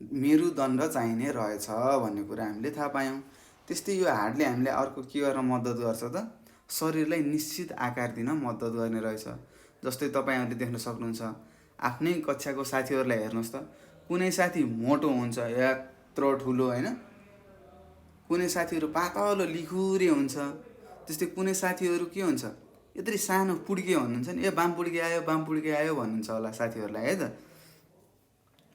मेरुदण्ड चाहिने रहेछ भन्ने कुरा हामीले थाहा पायौँ। त्यस्तै यो हाडले हामीलाई अर्को के गर्न मद्दत गर्छ त, शरीरलाई निश्चित आकार दिन मद्दत गर्ने रहेछ। जस्तै तपाईँहरूले देख्न सक्नुहुन्छ, आफ्नै कक्षाको साथीहरूलाई हेर्नुहोस् त, कुनै साथी मोटो हुन्छ, यत्रो ठुलो होइन, कुनै साथीहरू पातलो लिखुरे हुन्छ, त्यस्तै कुनै साथीहरू के हुन्छ, यत्रै सानो पुड्के भन्नुहुन्छ नि, बाम पुड्के आयो भन्नुहुन्छ होला साथीहरूलाई है त।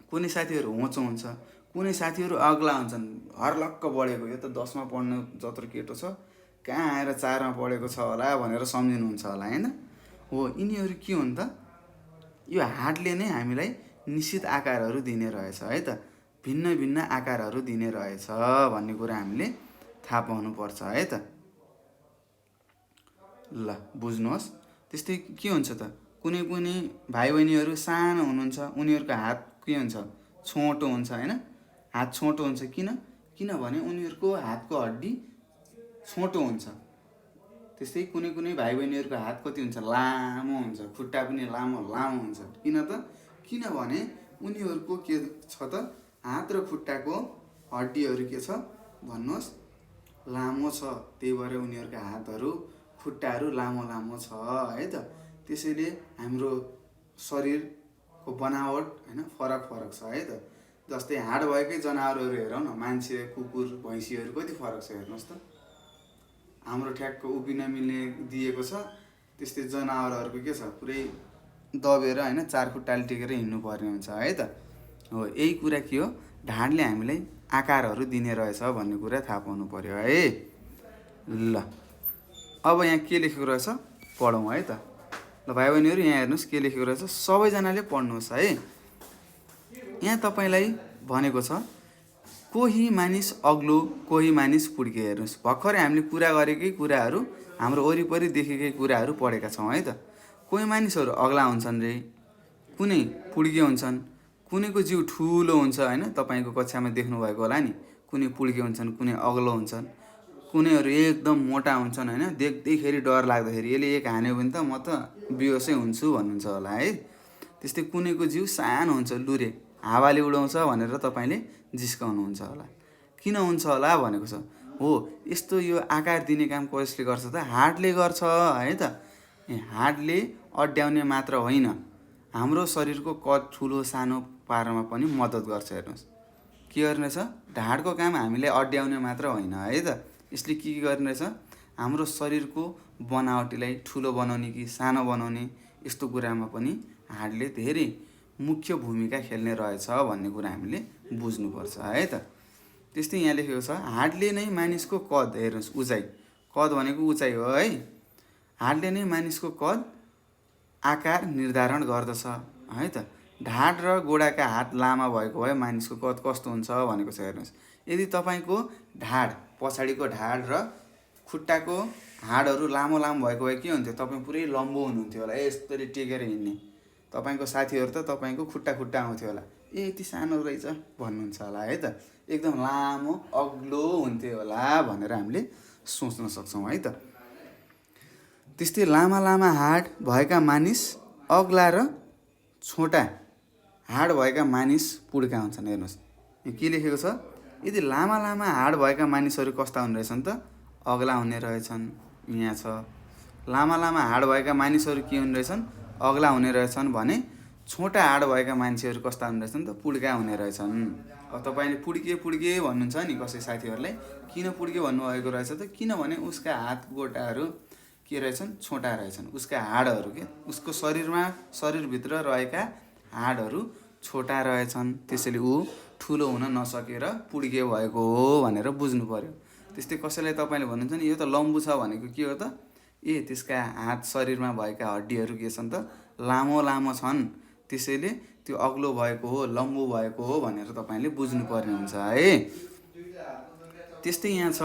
कुनै साथीहरू होचो हुन्छ, कुनै साथीहरू अग्ला हुन्छन्, हर्लक्क बढेको, यो त 10मा पढ्ने जत्रो केटो छ, कहाँ आएर 4मा पढेको छ होला भनेर सम्झिनुहुन्छ होला होइन। हो यिनीहरू के हुन् त, यो हाडले नै हामीलाई निश्चित आकारहरू दिने रहेछ है त, भिन्न भिन्न आकारहरू दिने रहेछ भन्ने कुरा हामीले थाहा पाउनुपर्छ है त। ल बुझ्नुहोस्। त्यस्तै के हुन्छ त, कुनै भाइ बहिनीहरू सानो हुनुहुन्छ, उनीहरूको हात के हुन्छ, छोटो हुन्छ होइन। हात छोटो हुन्छ किनभने उनीहरूको हातको हड्डी छोटो हुन्छ, त्यस्तै कुनै कुनै भाइ बहिनीहरूको हात कति हुन्छ, लामो हुन्छ, खुट्टा पनि लामो लामो हुन्छ। किनभने उनीहरूको के छ त, हात र खुट्टाको हड्डीहरू के छ भन्नुहोस्, लामो छ। त्यही भएर उनीहरूका हातहरू खुट्टाहरू लामो लामो छ है त। त्यसैले हाम्रो शरीरको बनावट होइन फरक फरक छ है त। जस्तै हाड भएकै जनावरहरू हेरौँ न, मान्छे, कुकुर, भैँसीहरू कति फरक छ हेर्नुहोस् त। हाम्रो ठ्याक्क उभिन मिल्ने दिएको छ, त्यस्तै जनावरहरूको के छ, पुरै दबेर होइन चार खुट्टाले टेकेर हिँड्नु पर्ने हुन्छ है त। हो, यही कुरा के हो, ढाडले हामीलाई आकारहरू दिने रहेछ भन्ने कुरा थाहा पाउनु पर्यो है। ल अब यहाँ के लेखेको रहेछ पढौँ है त। ल भाइ बहिनीहरू यहाँ हेर्नुहोस् के लेखेको रहेछ, सबैजनाले पढ्नुहोस् है। यहाँ तपाईँलाई भनेको छ, कोही मानिस अग्लो कोही मानिस पुड्के। हेर्नुहोस्, भर्खरै हामीले कुरा गरेकै कुराहरू, हाम्रो वरिपरि देखेकै कुराहरू पढेका छौँ है त। कोही मानिसहरू अग्ला हुन्छन् रे, कुनै पुड्के हुन्छन्, कुनैको जिउ ठुलो हुन्छ होइन, तपाईँको कक्षामा देख्नुभएको होला नि, कुनै पुड्के हुन्छन्, कुनै अग्लो हुन्छन्, कुनैहरू एकदम मोटा हुन्छन् होइन, देख्दैखेरि डर लाग्दाखेरि यसले एक हान्यो भने त म त बेहोसै हुन्छु भन्नुहुन्छ होला है। त्यस्तै कुनैको जिउ सानो हुन्छ, लुरे, हावाले उडाउँछ भनेर तपाईँले जिस्काउनुहुन्छ होला। किन हुन्छ होला भनेको छ। हो, यस्तो यो आकार दिने काम कसले गर्छ त, हाडले गर्छ है त। हाडले अड्याउने मात्र होइन, हाम्रो शरीरको कद ठुलो सानो पार्नमा पनि मद्दत गर्छ। हेर्नुहोस् के गर्ने छ, ढाडको काम हामीले अड्याउने मात्र होइन है त। यसले के गर्ने रहेछ, हाम्रो शरीरको बनावटीलाई ठुलो बनाउने कि सानो बनाउने, यस्तो कुरामा पनि हाडले धेरै मुख्य भूमिका खेल्ने रहेछ भन्ने कुरा हामीले बुझ्नुपर्छ है त। त्यस्तै यहाँ लेखेको छ, हाडले नै मानिसको कद, हेर्नुहोस् उचाइ, कद भनेको उचाइ हो है। हाडले नै मानिसको कद आकार निर्धारण गर्दछ है त। ढाड र गोडाका हात लामा भएको भए मानिसको कद कस्तो हुन्छ भनेको छ। हेर्नुहोस्, यदि तपाईँको ढाड, पछाडिको ढाड र खुट्टाको हाडहरू लामो लामो भएको भए के हुन्थ्यो, तपाईँ पुरै लम्बो हुनुहुन्थ्यो होला, यस्तरी टेकेर हिँड्ने। तपाईँको साथीहरू त तपाईँको खुट्टा आउँथ्यो होला, यति सानो रहेछ भन्नुहुन्छ होला है त। एकदम लामो अग्लो हुन्थ्यो होला भनेर हामीले सोच्न सक्छौँ है त। त्यस्तै लामा लामा हाड भएका मानिस अग्ला र छोटा हाड भएका मानिस पुड्का हुन्छन्। हेर्नुहोस् के लेखेको छ, यदि लामा लामा हाड भएका मानिसहरू कस्ता हुने रहेछन् त, अग्ला हुने रहेछन्। यहाँ छ, लामा लामा हाड भएका मानिसहरू के हुने रहेछन्, अग्ला हुने रहेछन् भने छोटा हाड भएका मान्छेहरू कस्ता हुने रहेछन् त, पुड्का हुने रहेछन्। अब तपाईँले पुड्के भन्नुहुन्छ नि कसै साथीहरूलाई, किन पुड्के भन्नुभएको रहेछ त, किनभने उसका हात गोटाहरू के रहेछन्, छोटा रहेछन्, उसका हाडहरू के, उसको शरीरभित्र रहेका हाडहरू छोटा रहेछन्, त्यसैले ऊ ठुलो हुन नसकेर पुड्के भएको हो भनेर बुझ्नु पर्यो। त्यस्तै कसैलाई तपाईँले भन्नुहुन्छ नि यो त लम्बु छ भनेको के हो त, त्यसका हात शरीरमा भएका हड्डीहरू के छन् त, लामो लामो छन्, त्यसैले त्यो अग्लो भएको हो, लम्बु भएको हो भनेर तपाईँले बुझ्नुपर्ने हुन्छ है। त्यस्तै यहाँ छ,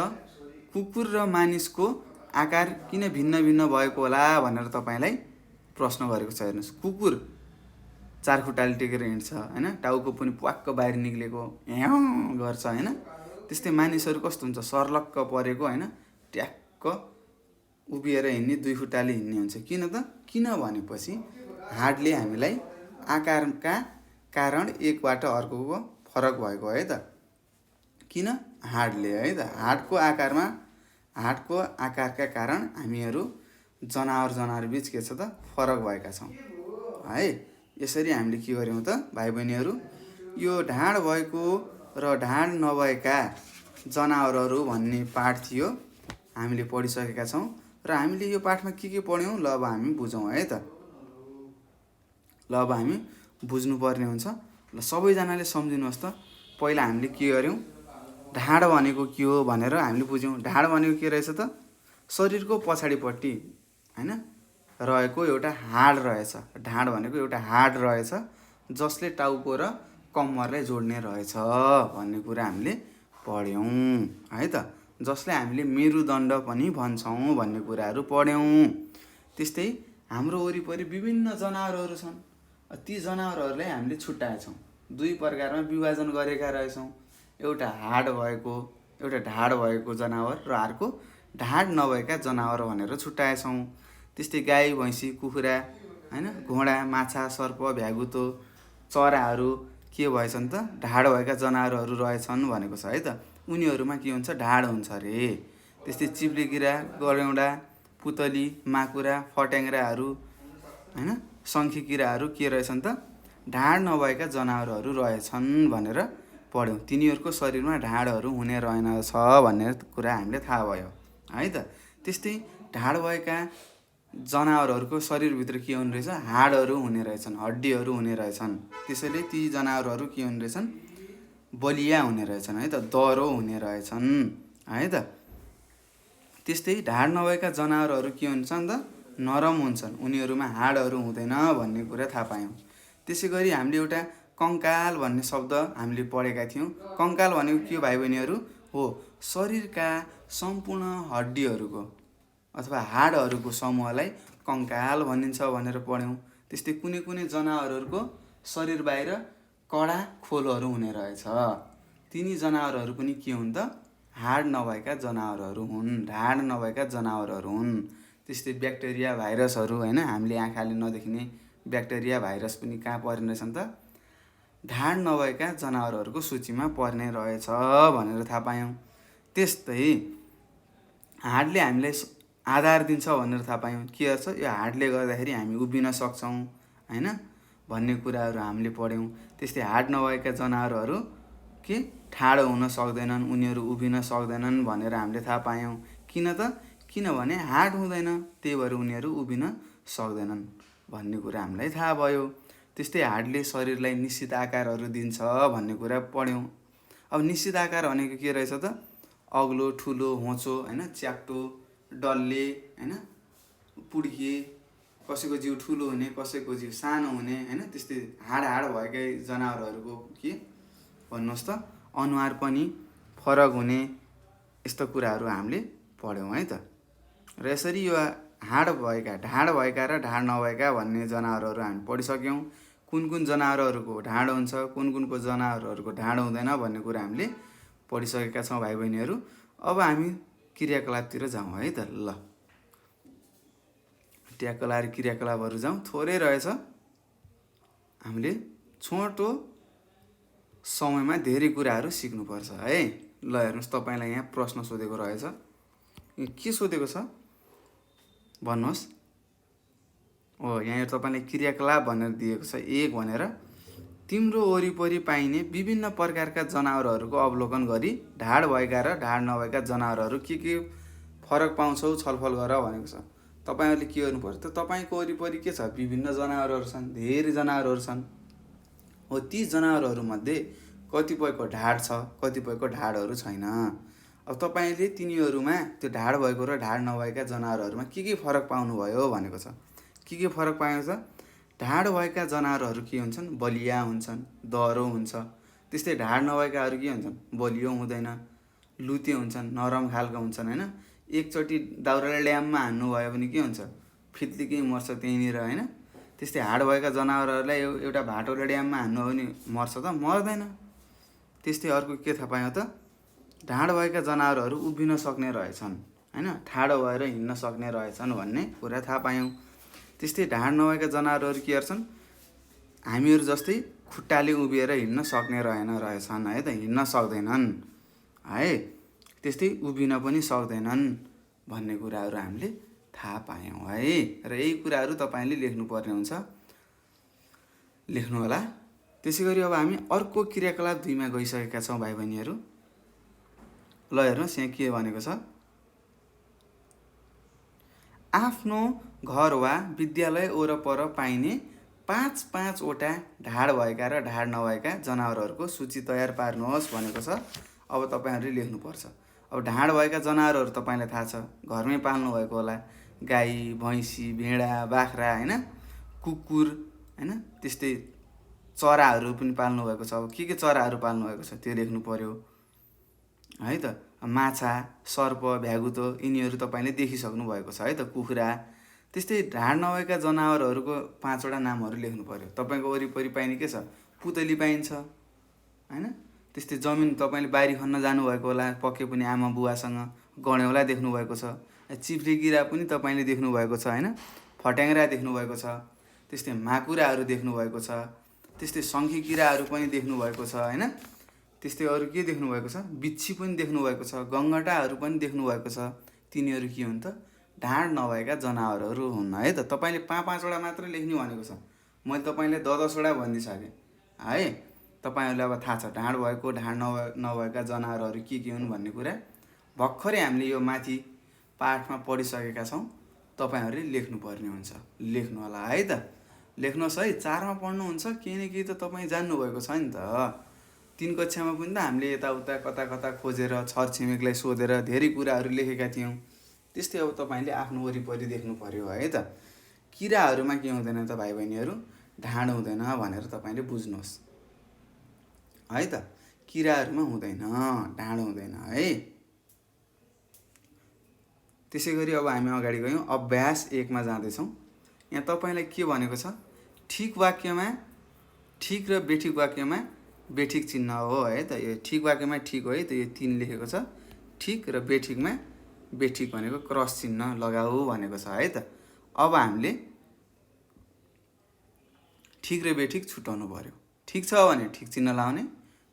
कुकुर र मानिसको आकार किन भिन्न भिन्न भएको होला भनेर तपाईँलाई प्रश्न गरेको छ। हेर्नुहोस्, कुकुर चार खुट्टाले टेकेर हिँड्छ होइन, टाउको पनि प्वाक्क बाहिर निक्लेको ह्याउ गर्छ होइन। त्यस्तै मानिसहरू कस्तो हुन्छ, सर्लक्क परेको होइन, ट्याक्क उभिएर हिँड्ने, दुई खुट्टाले हिँड्ने हुन्छ। किन त, किन भनेपछि हाडले हामीलाई आकारका कारण एकबाट अर्कोको फरक भएको है त। किन, हाडले है त, हाडको आकारका कारण हामीहरू जनावर बिच के छ त, फरक भएका छौँ है। यसरी हामीले के गर्यौँ त भाइ बहिनीहरू, यो ढाड भएको र ढाड नभएका जनावरहरू भन्ने पाठ थियो, हामीले पढिसकेका छौँ र हामीले यो पाठमा के पढ्यौँ, ल अब हामी बुझौँ है त। ल अब हामी बुझ्नुपर्ने हुन्छ। ल सबैजनाले सम्झिनुहोस् त, पहिला हामीले के गर्यौँ, ढाड भनेको के हो भनेर हामीले बुझ्यौँ। ढाड भनेको के रहेछ त, शरीरको पछाडिपट्टि होइन रहेको एउटा हाड रहेछ। ढाड भनेको एउटा हाड रहेछ जसले टाउको र कम्मरलाई जोड्ने रहेछ भन्ने कुरा हामीले पढ्यौँ है त। जसलाई हामीले मेरुदण्ड पनि भन्छौँ भन्ने कुराहरू पढ्यौँ। त्यस्तै हाम्रो वरिपरि विभिन्न जनावरहरू छन्, ती जनावरहरूलाई हामीले छुट्याएछौँ, दुई प्रकारमा विभाजन गरेका रहेछौँ। एउटा ढाड भएको जनावर र अर्को ढाड नभएका जनावर भनेर छुट्याएछौँ। त्यस्तै गाई, भैँसी, कुखुरा, होइन, घोडा, माछा, सर्प, भ्यागुतो, चराहरू के भएछन् त? ढाड भएका जनावरहरू रहेछन् भनेको छ है त। उनीहरूमा के हुन्छ? ढाड हुन्छ अरे। त्यस्तै चिप्ले किरा, गडेौँडा, पुतली, माकुरा, फट्याङ्ग्राहरू, होइन, शङ्खे किराहरू के रहेछन् त? ढाड नभएका जनावरहरू रहेछन् भनेर पढ्यौँ। तिनीहरूको शरीरमा ढाडहरू हुने रहेनछ भन्ने कुरा हामीले थाहा भयो है त। त्यस्तै ढाड भएका जनावरहरूको शरीरभित्र के हुने रहेछ? हाडहरू हुने रहेछन्, हड्डीहरू हुने रहेछन्। त्यसैले ती जनावरहरू के हुने रहेछन्? बलिया हुने रहेछन् है त, दह्रो हुने रहेछन् है त। त्यस्तै ढाड नभएका जनावरहरू के हुन्छन् त? नरम हुन्छन्, उनीहरूमा हाडहरू हुँदैन भन्ने कुरा थाहा पायौँ। त्यसै गरी हामीले एउटा कङ्काल भन्ने शब्द हामीले पढेका थियौँ। कङ्काल भनेको के भाइ बहिनीहरू? हो, शरीरका सम्पूर्ण हड्डीहरूको अथवा हाडहरूको समूहलाई कङ्काल भनिन्छ भनेर पढ्यौँ। त्यस्तै कुनै कुनै जनावरहरूको शरीर बाहिर कडा खोलहरू हुने रहेछ। तिनी जनावरहरू पनि के हुन् त? हाड नभएका जनावरहरू हुन्, ढाड नभएका जनावरहरू हुन्। त्यस्तै ब्याक्टेरिया, भाइरसहरू, होइन, हामीले आँखाले नदेखिने ब्याक्टेरिया, भाइरस पनि कहाँ पर्ने रहेछन् त? ढाड नभएका जनावरहरूको सूचीमा पर्ने रहेछ भनेर थाहा पायौँ। त्यस्तै हाडले हामीलाई आधार दिन्छ भनेर थाहा पायौँ। के गर्छ? यो हाडले गर्दाखेरि हामी उभिन सक्छौँ, होइन, भन्ने कुराहरू हामीले पढ्यौँ। त्यस्तै हाड नभएका जनावरहरू के ठाडो हुन सक्दैनन्, उनीहरू उभिन सक्दैनन् भनेर हामीले थाहा पायौँ। किन त? किनभने हाड हुँदैन, त्यही भएर उनीहरू उभिन सक्दैनन् भन्ने कुरा हामीलाई थाहा भयो। त्यस्तै हाडले शरीरलाई निश्चित आकारहरू दिन्छ भन्ने कुरा पढ्यौँ। अब निश्चित आकार भनेको के रहेछ त? अग्लो, ठुलो, होचो, होइन, च्याप्टो, डल्ले, होइन, पुड्के, कसैको जिउ ठुलो हुने, कसैको जिउ सानो हुने, होइन। त्यस्तै हाड भएकै जनावरहरूको के भन्नुहोस् त? अनुहार पनि फरक हुने, यस्तो कुराहरू हामीले पढ्यौँ है त। र यसरी यो ढाड भएका र ढाड नभएका भन्ने जनावरहरू हामी पढिसक्यौँ। कुन कुन जनावरहरूको ढाड हुन्छ, कुन कुनको जनावरहरूको ढाड हुँदैन भन्ने कुरा हामीले पढिसकेका छौँ भाइ बहिनीहरू। अब हामी क्रियाकलापतिर जाउँ है त। ल, क्रियाकलापहरू जाउँ। थोरै रहेछ, हामीले छोटो समयमा धेरै कुराहरू सिक्नुपर्छ है। ल हेर्नुहोस्, तपाईँलाई यहाँ प्रश्न सोधेको रहेछ। के सोधेको छ भन्नुहोस्? हो, यहाँ तपाईँले क्रियाकलाप भनेर दिएको छ 1 भनेर। तिम्रो वरिपरि पाइने विभिन्न प्रकारका जनावरहरूको अवलोकन गरी ढाड भएका र ढाड नभएका जनावरहरू के फरक पाउँछौ छलफल गर भनेको छ। तपाईँहरूले के गर्नु पर्छ त? तपाईँको वरिपरि के छ? विभिन्न जनावरहरू छन्, धेरै जनावरहरू छन्। हो, ती जनावरहरूमध्ये कतिपयको ढाड छ, कतिपयको ढाडहरू छैन। अब तपाईँले तिनीहरूमा त्यो ढाड भएको र ढाड नभएका जनावरहरूमा के फरक पाउनुभयो भनेको छ। के फरक पाएको छ? ढाड भएका जनावरहरू के हुन्छन्? बलिया हुन्छन्, दह्रो हुन्छ। त्यस्तै ढाड नभएकाहरू के हुन्छन्? बलियो हुँदैन, लुते हुन्छन्, नरम खालको हुन्छन्, होइन। एकचोटि दाउराले ड्याममा हान्नुभयो भने के हुन्छ? फित्लिकै मर्छ त्यहीँनिर, होइन। त्यस्तै हाड भएका जनावरहरूलाई एउटा भाटोले ड्याममा हान्नु भने मर्छ त? मर्दैन। त्यस्तै अर्को के थाहा पायौँ त? ढाड भएका जनावरहरू उभिन सक्ने रहेछन्, होइन, ठाडो भएर हिँड्न सक्ने रहेछन् भन्ने कुरा थाहा पायौँ। त्यस्तै ढाड नभएका जनावरहरू के गर्छन्? हामीहरू जस्तै खुट्टाले उभिएर हिँड्न सक्ने रहेछन् है त, हिँड्न सक्दैनन् है। त्यस्तै उभिन पनि सक्दैनन् भन्ने कुराहरू हामीले थाहा पायौँ है। र यही कुराहरू तपाईँले लेख्नुपर्ने हुन्छ, लेख्नु होला। त्यसै गरी अब हामी अर्को क्रियाकलाप 2मा गइसकेका छौँ भाइ बहिनीहरू। ल हेर्नुहोस्, यहाँ के भनेको छ? आफ्नो घर वा विद्यालय वरपर पाइने 5-5वटा ढाड भएका र ढाड नभएका जनावरहरूको सूची तयार पार्नुहोस् भनेको छ। अब तपाईँहरूले लेख्नुपर्छ। अब ढाड भएका जनावरहरू तपाईँलाई थाहा छ, घरमै पाल्नु भएको होला। गाई, भैँसी, भेडा, बाख्रा, होइन, कुकुर, होइन। त्यस्तै चराहरू पनि पाल्नु भएको छ। अब के चराहरू पाल्नु भएको छ त्यो लेख्नु पर्यो है त। माछा, सर्प, भ्यागुतो, यिनीहरू तपाईँले देखिसक्नु भएको छ है त, कुखुरा। त्यस्तै ढाड नभएका जनावरहरूको 5वटा नामहरू लेख्नु पर्यो। तपाईँको वरिपरि पाइने के छ? पुतली पाइन्छ, होइन। त्यस्तै जमिन, तपाईँले बारी खन्न जानुभएको होला पक्कै पनि आमा बुवासँग, गणेउला देख्नुभएको छ, चिप्ले किरा पनि तपाईँले देख्नुभएको छ होइन, फट्याङ्ग्रा देख्नुभएको छ, त्यस्तै माकुराहरू देख्नुभएको छ, त्यस्तै शङ्खे किराहरू पनि देख्नुभएको छ होइन, त्यस्तै अरू के देख्नुभएको छ, बिच्छी पनि देख्नुभएको छ, गङ्गटाहरू पनि देख्नुभएको छ। तिनीहरू के हुन् त? ढाड नभएका जनावरहरू हुन् है त। तपाईँले 5-5वटा मात्र लेख्नु भनेको छ, मैले तपाईँलाई 10-10वटा भनिदिइसकेँ है। तपाईँहरूलाई अब थाहा छ ढाड भएको ढाड नभएका जनावरहरू के हुन् भन्ने कुरा भर्खरै हामीले यो माथि पाठमा पढिसकेका छौँ। तपाईँहरूले लेख्नुपर्ने हुन्छ, लेख्नु होला है त। लेख्नुहोस् है, 4मा पढ्नुहुन्छ केही न केही त तपाईँ जान्नुभएको छ नि त। 3 कक्षामा पनि त हामीले यताउता कता कता खोजेर छरछिमेकलाई सोधेर धेरै कुराहरू लेखेका थियौँ। त्यस्तै अब तपाईँले आफ्नो वरिपरि देख्नु पर्यो है त। किराहरूमा के हुँदैन त भाइ बहिनीहरू? ढाड हुँदैन भनेर तपाईँले बुझ्नुहोस् है त। किराहरूमा हुँदैन, ढाड हुँदैन है। त्यसै गरी अब हामी अगाडि गयौँ, अभ्यास 1मा जाँदैछौँ। यहाँ तपाईँलाई के भनेको छ? ठिक वाक्यमा ठिक र बेठिक वाक्यमा बेठिक चिन्ह हो है त। यो ठिक वाक्यमा ठिक हो है त, यो 3 लेखेको छ। ठिक र बेठिकमा बेठिक भनेको क्रस चिन्ह लगाऊ भनेको छ है त। अब हामीले ठिक र बेठिक छुट्याउनु पर्यो। ठिक छ भने ठिक चिन्ह लाउने,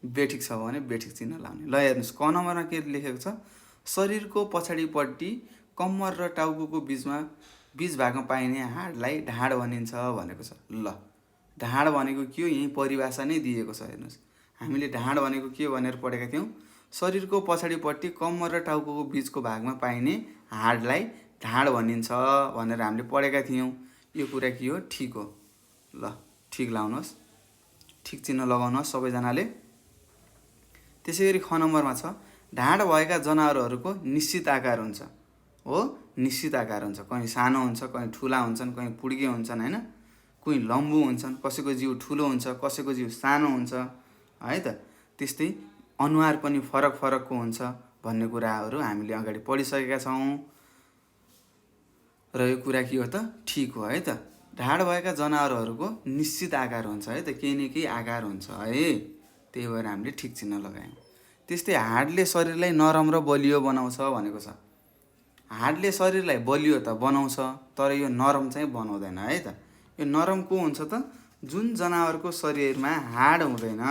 बेठिक छ भने बेठिक चिन्ह लाउने। ल हेर्नुहोस्, क नम्बरमा के लेखेको छ? शरीरको पछाडिपट्टि कम्मर र टाउकोको बीच भागमा पाइने हाडलाई ढाड भनिन्छ भनेको छ। ल, ढाड भनेको के हो? यहीँ परिभाषा नै दिएको छ हेर्नुहोस्। हामीले ढाड भनेको के भनेर पढेका थियौँ? शरीरको पछाडिपट्टि कम्मर र टाउकोको बीचको भागमा पाइने हाडलाई ढाड भनिन्छ भनेर हामीले पढेका थियौँ। यो कुरा के हो? ठिक हो। ल, ठिक लाउनुहोस्, ठिक चिन्ह लगाउनुहोस् सबैजनाले। त्यसै गरी ख नम्बरमा छ, ढाड भएका जनावरहरूको निश्चित आकार हुन्छ। हो, निश्चित आकार हुन्छ। कहीँ सानो हुन्छ, कहीँ ठुला हुन्छन्, कहीँ पुड्के हुन्छन् होइन, कोही लम्बु हुन्छन्, कसैको जिउ ठुलो हुन्छ, कसैको जिउ सानो हुन्छ है त। त्यस्तै अनुहार पनि फरक फरकको हुन्छ भन्ने कुराहरू हामीले अगाडि पढिसकेका छौँ। र यो कुरा के हो त? ठिक हो है त। ढाड भएका जनावरहरूको निश्चित आकार हुन्छ है त, केही न केही आकार हुन्छ है। त्यही भएर हामीले ठिक चिन्ह लगायौँ। त्यस्तै हाडले शरीरलाई नरम र बलियो बनाउँछ भनेको छ। हाडले शरीरलाई बलियो त बनाउँछ, तर यो नरम चाहिँ बनाउँदैन है त। यो नरम को हुन्छ त? जुन जनावरको शरीरमा हाड हुँदैन,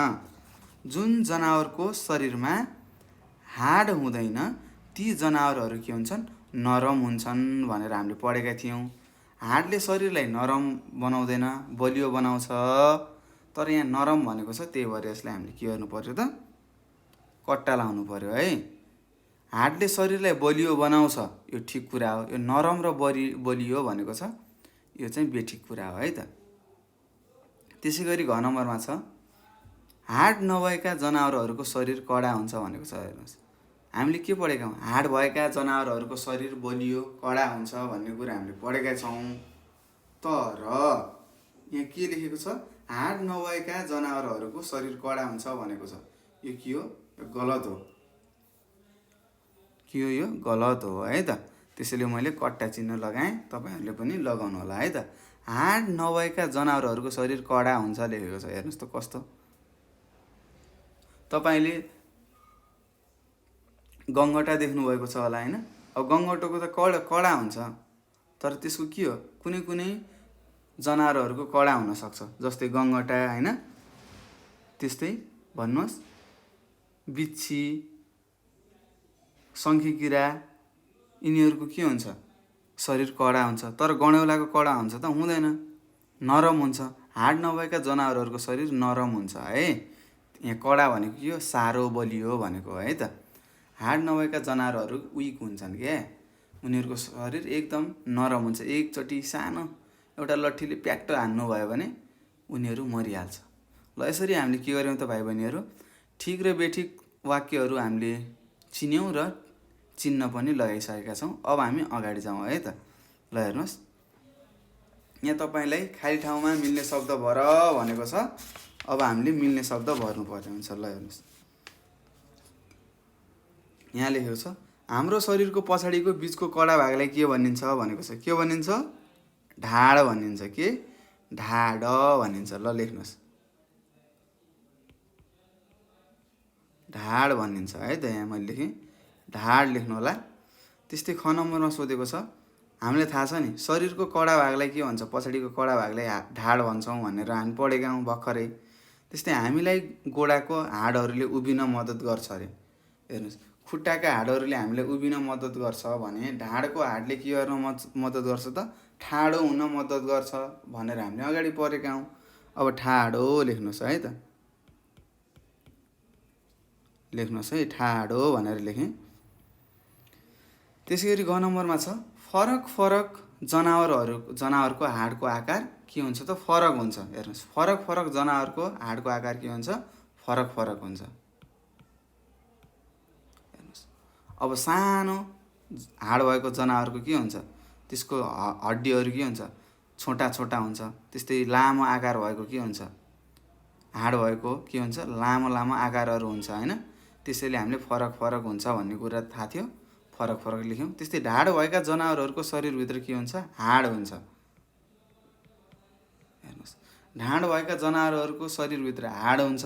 जुन जनावरको शरीरमा हाड हुँदैन ती जनावरहरू के हुन्छन्? नरम हुन्छन् भनेर हामीले पढेका थियौँ। हाडले शरीरलाई नरम बनाउँदैन, बलियो बनाउँछ, तर यहाँ नरम भनेको छ। त्यही भएर यसलाई हामीले के गर्नु पर्यो त? कट्टा लाउनु पर्यो है। हाडले शरीरलाई बलियो बनाउँछ, यो ठिक कुरा हो। यो नरम र बलियो भनेको छ, यो चाहिँ बेठिक कुरा हो है त। त्यसै गरी घ नम्बरमा छ, हाड नभएका जनावरहरूको शरीर कडा हुन्छ भनेको छ। हेर्नुहोस्, हामीले के पढेका हौँ? हाड भएका जनावरहरूको शरीर बलियो कडा हुन्छ भन्ने कुरा हामीले पढेका छौँ। तर यहाँ के लेखेको छ? हाड नभएका जनावरहरूको शरीर कडा हुन्छ भनेको छ। यो के हो? यो गलत हो। के हो? यो गलत हो है त। त्यसैले मैले कट्टा चिन्ह लगाएँ, तपाईँहरूले पनि लगाउनु होला है त। हाड नभएका जनावरहरूको शरीर कडा हुन्छ लेखेको छ। हेर्नुहोस् त कस्तो। तपाईँले गङ्गटा देख्नुभएको छ होला होइन। अब गङ्गटोको त कडा हुन्छ, तर त्यसको के हो? कुनै कुनै जनावरहरूको कडा हुनसक्छ, जस्तै गङ्गटा होइन। त्यस्तै भन्नुहोस्, बिच्छी, शङ्खे किरा, यिनीहरूको के हुन्छ? शरीर कडा हुन्छ। तर गणेउलाको कडा हुन्छ त? हुँदैन, नरम हुन्छ। हाड नभएका जनावरहरूको शरीर नरम हुन्छ है। यहाँ कडा भनेको के हो? सारो बलियो भनेको है त। हाड नभएका जनावरहरू विक हुन्छन् क्या, उनीहरूको शरीर एकदम नरम हुन्छ। एकचोटि सानो एउटा लट्ठीले प्याट्ट हान्नुभयो भने उनीहरू मरिहाल्छ। ल, यसरी हामीले के गर्यौँ त भाइ बहिनीहरू? ठिक र बेठिक वाक्यहरू हामीले चिन्यौँ र चिन्ह पनि लगाइसकेका छौँ। अब हामी अगाडि जाउँ है त। ल हेर्नुहोस्, यहाँ तपाईँलाई खाली ठाउँमा मिल्ने शब्द भर भनेको छ। अब हामीले मिल्ने शब्द भर्नुपर्ने हुन्छ। ल हेर्नुहोस्, यहाँ लेखेको छ, हाम्रो शरीरको पछाडिको बीचको कडा भागलाई के भनिन्छ भनेको छ। के भनिन्छ? ढाड भनिन्छ। के? ढाड भनिन्छ। ल लेख्नुहोस्, ढाड भनिन्छ है त। यहाँ मैले लेखेँ, ढाड लेख्नु होला। त्यस्तै ख नम्बरमा सोधेको छ, हामीलाई थाहा छ नि शरीरको कडा भागलाई के भन्छ, पछाडिको कडा भागलाई ढाड भन्छौँ भनेर हामी पढेका हौँ भर्खरै। त्यस्तै हामीलाई गोडाको हाडहरूले उभिन मद्दत गर्छ अरे। हेर्नुहोस्, खुट्टाका हाडहरूले हामीलाई उभिन मद्दत गर्छ भने ढाडको हाडले के गर्न मद्दत गर्छ त, ठाडो हुन मद्दत गर्छ भनेर हामीले अगाडि पढेका हौँ। अब ठाडो लेख्नुहोस् है त, लेख्नुहोस् है, ठाडो भनेर लेखेँ। त्यसै गरी ग नम्बरमा छ, फरक फरक जनावरको हाडको आकार के हुन्छ त, फरक हुन्छ। हेर्नुहोस्, फरक फरक जनावरको हाडको आकार के हुन्छ, फरक फरक हुन्छ। हेर्नुहोस्, अब सानो हाड भएको जनावरको के हुन्छ, त्यसको हड्डीहरू के हुन्छ, छोटा छोटा हुन्छ। त्यस्तै लामो आकार भएको के हुन्छ, हाड भएको के हुन्छ, लामो लामो आकारहरू हुन्छ होइन। त्यसैले हामीले फरक फरक हुन्छ भन्ने कुरा थाहा थियो, फरक फरक लेख्यौँ। त्यस्तै ढाड भएका जनावरहरूको शरीरभित्र के हुन्छ, हाड हुन्छ। हेर्नुहोस्, ढाड भएका जनावरहरूको शरीरभित्र हाड हुन्छ।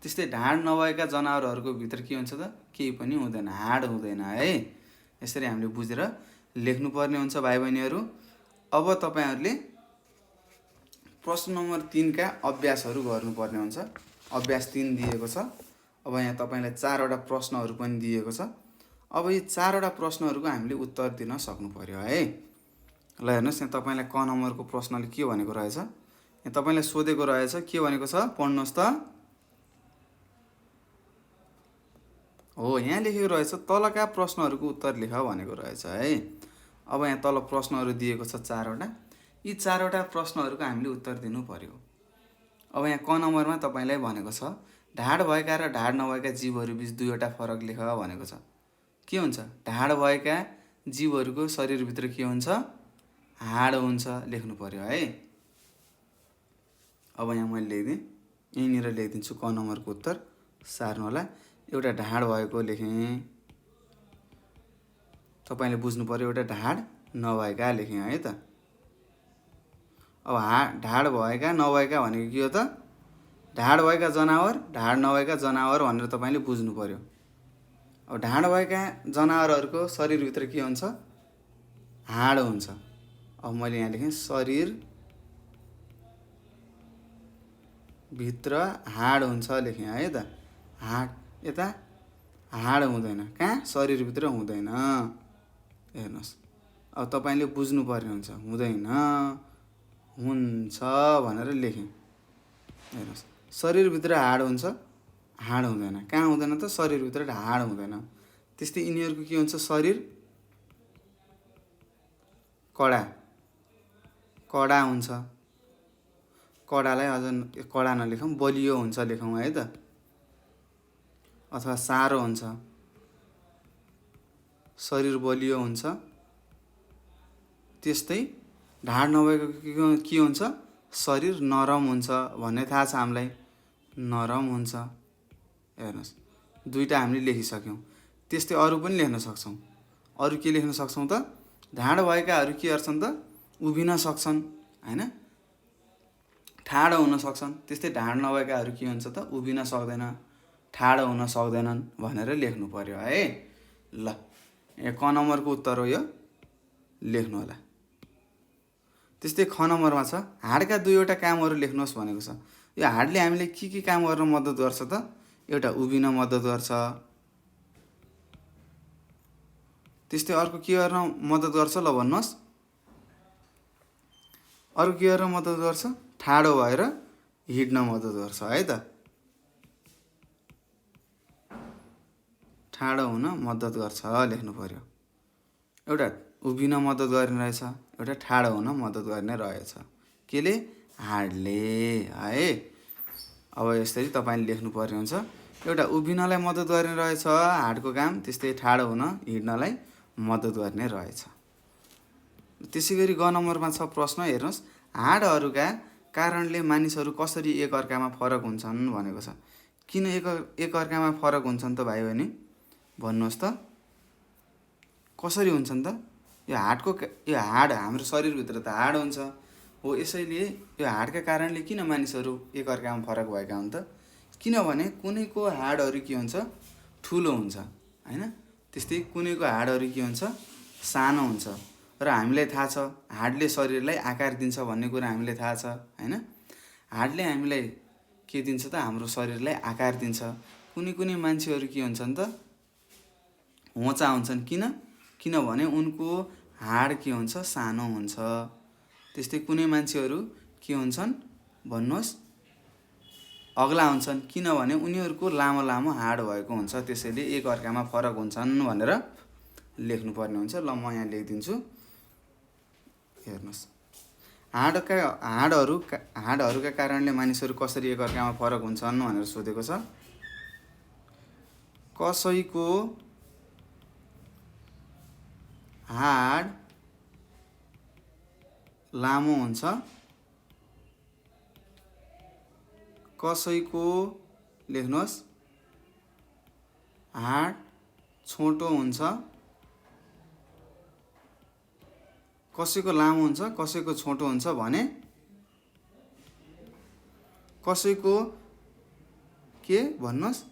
त्यस्तै ढाड नभएका जनावरहरूको भित्र के हुन्छ त, केही पनि हुँदैन, हाड हुँदैन है। यसरी हामीले बुझेर लेख्नुपर्ने हुन्छ भाइ बहिनीहरू। अब तपाईँहरूले प्रश्न नम्बर 3 का अभ्यासहरू गर्नुपर्ने हुन्छ। अभ्यास 3 दिएको छ। अब यहाँ तपाईँलाई 4वटा प्रश्नहरू पनि दिएको छ। अब यी 4वटा प्रश्नहरूको हामीले उत्तर दिन सक्नु पर्यो है। ल हेर्नुहोस्, यहाँ तपाईँलाई क नम्बरको प्रश्नले के भनेको रहेछ, यहाँ तपाईँलाई सोधेको रहेछ, के भनेको छ पढ्नुहोस् त। हो, यहाँ लेखेको रहेछ तलका प्रश्नहरूको उत्तर लेख भनेको रहेछ है। अब यहाँ तल प्रश्नहरू दिएको छ 4वटा। यी 4वटा प्रश्नहरूको हामीले उत्तर दिनु पर्यो। अब यहाँ क नम्बरमा तपाईँलाई भनेको छ, ढाड भएका र ढाड नभएका जीवहरू बिच 2वटा फरक लेख भनेको छ। के हुन्छ, ढाड भएका जीवहरूको शरीरभित्र के हुन्छ, हाड हुन्छ, लेख्नु पर्यो है। अब यहाँ मैले लेखिदिएँ, यहीँनिर लेखिदिन्छु क नम्बरको उत्तर, सार्नु होला। एउटा ढाड भएको लेखेँ, तपाईँले बुझ्नु पर्यो, एउटा ढाड नभएका लेखेँ है त। अब ढाड भएका नभएका भनेको के हो त, ढाड भएका जनावर, ढाड नभएका जनावर भनेर तपाईँले बुझ्नु पर्यो। अब ढाड भएका जनावरहरूको शरीरभित्र के हुन्छ, हाड हुन्छ। अब मैले यहाँ लेखेँ शरीर भित्र हाड हुन्छ लेखेँ है त। हाड यता हाड हुँदैन, कहाँ, शरीरभित्र हुँदैन। हेर्नुहोस्, अब तपाईँले बुझ्नुपर्ने हुन्छ, हुँदैन हुन्छ भनेर लेखेँ। हेर्नुहोस्, शरीरभित्र हाड हुन्छ, हाड हुँदैन, कहाँ हुँदैन त, शरीरभित्र हाड हुँदैन। त्यस्तै यिनीहरूको के हुन्छ, शरीर कडा कडा हुन्छ। कडालाई अझ कडा नलेखौँ, बलियो हुन्छ लेखौँ है त, अथवा सारो हुन्छ। शरीर बलियो हुन्छ। त्यस्तै ढाड नभएको के हुन्छ, शरीर नरम हुन्छ भन्ने थाहा छ हामीलाई, नरम हुन्छ। हेर्नुहोस्, 2टा हामीले लेखिसक्यौँ। त्यस्तै अरू पनि लेख्न सक्छौँ। अरू के लेख्न सक्छौँ त, ढाड भएकाहरू के गर्छन् त, उभिन सक्छन् होइन, ठाडो हुन सक्छन्। त्यस्तै ढाड नभएकाहरू के हुन्छ त, उभिन सक्दैन, ठाडो हुन सक्दैनन् भनेर लेख्नु पर्यो है। ल, यहाँ क नम्बरको उत्तर हो यो, लेख्नु होला। त्यस्तै ख नम्बरमा छ, हाडका 2वटा कामहरू लेख्नुहोस् भनेको छ। यो हाडले हामीले के काम गर्न मद्दत गर्छ त, एउटा उभिन मद्दत गर्छ। त्यस्तै अर्को के गर्न मद्दत गर्छ, ल भन्नुहोस्, अरू के गर्न मद्दत गर्छ, ठाडो भएर हिँड्न मद्दत गर्छ है त। ठाडो हुन मद्दत गर्छ लेख्नु पर्यो। एउटा उभिन मद्दत गर्ने रहेछ, एउटा ठाडो हुन मद्दत गर्ने रहेछ, केले, हाडले है। अब यसरी तपाईँले लेख्नुपर्ने हुन्छ, एउटा उभिनलाई मद्दत गर्ने रहेछ हाडको काम, त्यस्तै ठाडो हुन हिँड्नलाई मद्दत गर्ने रहेछ। त्यसै गरी ग नम्बरमा छ प्रश्न, हेर्नुहोस्, हाडहरूका कारणले मानिसहरू कसरी एकअर्कामा फरक हुन्छन् भनेको छ। किन एकअर्कामा फरक हुन्छन् त भाइ बहिनी, भन्नुहोस् त, कसरी हुन्छन् त। यो हाड हाम्रो शरीरभित्र त हाड हुन्छ हो, यसैले यो हाडका कारणले किन मानिसहरू एकअर्कामा फरक भएका हुन् त, किनभने कुनैको हाडहरू के हुन्छ, ठुलो हुन्छ होइन, त्यस्तै कुनैको हाडहरू के हुन्छ, सानो हुन्छ। र हामीलाई थाहा छ हाडले शरीरलाई आकार दिन्छ भन्ने कुरा हामीलाई थाहा छ हैन। हाडले हामीलाई के दिन्छ त, हाम्रो शरीरलाई आकार दिन्छ। कुनै मान्छेहरू के हुन्छन् त, होचा हुन्छन्। किनभने उनको हाड के हुन्छ, सानो हुन्छ। त्यस्तै कुनै मान्छेहरू के हुन्छन् भन्नुहोस्, अग्ला हुन्छन्, किनभने उनीहरूको लामो लामो हाड भएको हुन्छ। त्यसैले एक अर्कामा फरक हुन्छन् भनेर लेख्नुपर्ने हुन्छ। ल म यहाँ लेखिदिन्छु, हेर्नुहोस्। हाडहरूका कारणले मानिसहरू कसरी एक अर्कामा फरक हुन्छन् भनेर सोधेको छ। कसैको हाड लामो हुन्छ, कसैको, लेख्नुहोस्, हाड छोटो हुन्छ। कसैको लामो हुन्छ, कसैको छोटो हुन्छ भने कसैको के भन्नुहोस्,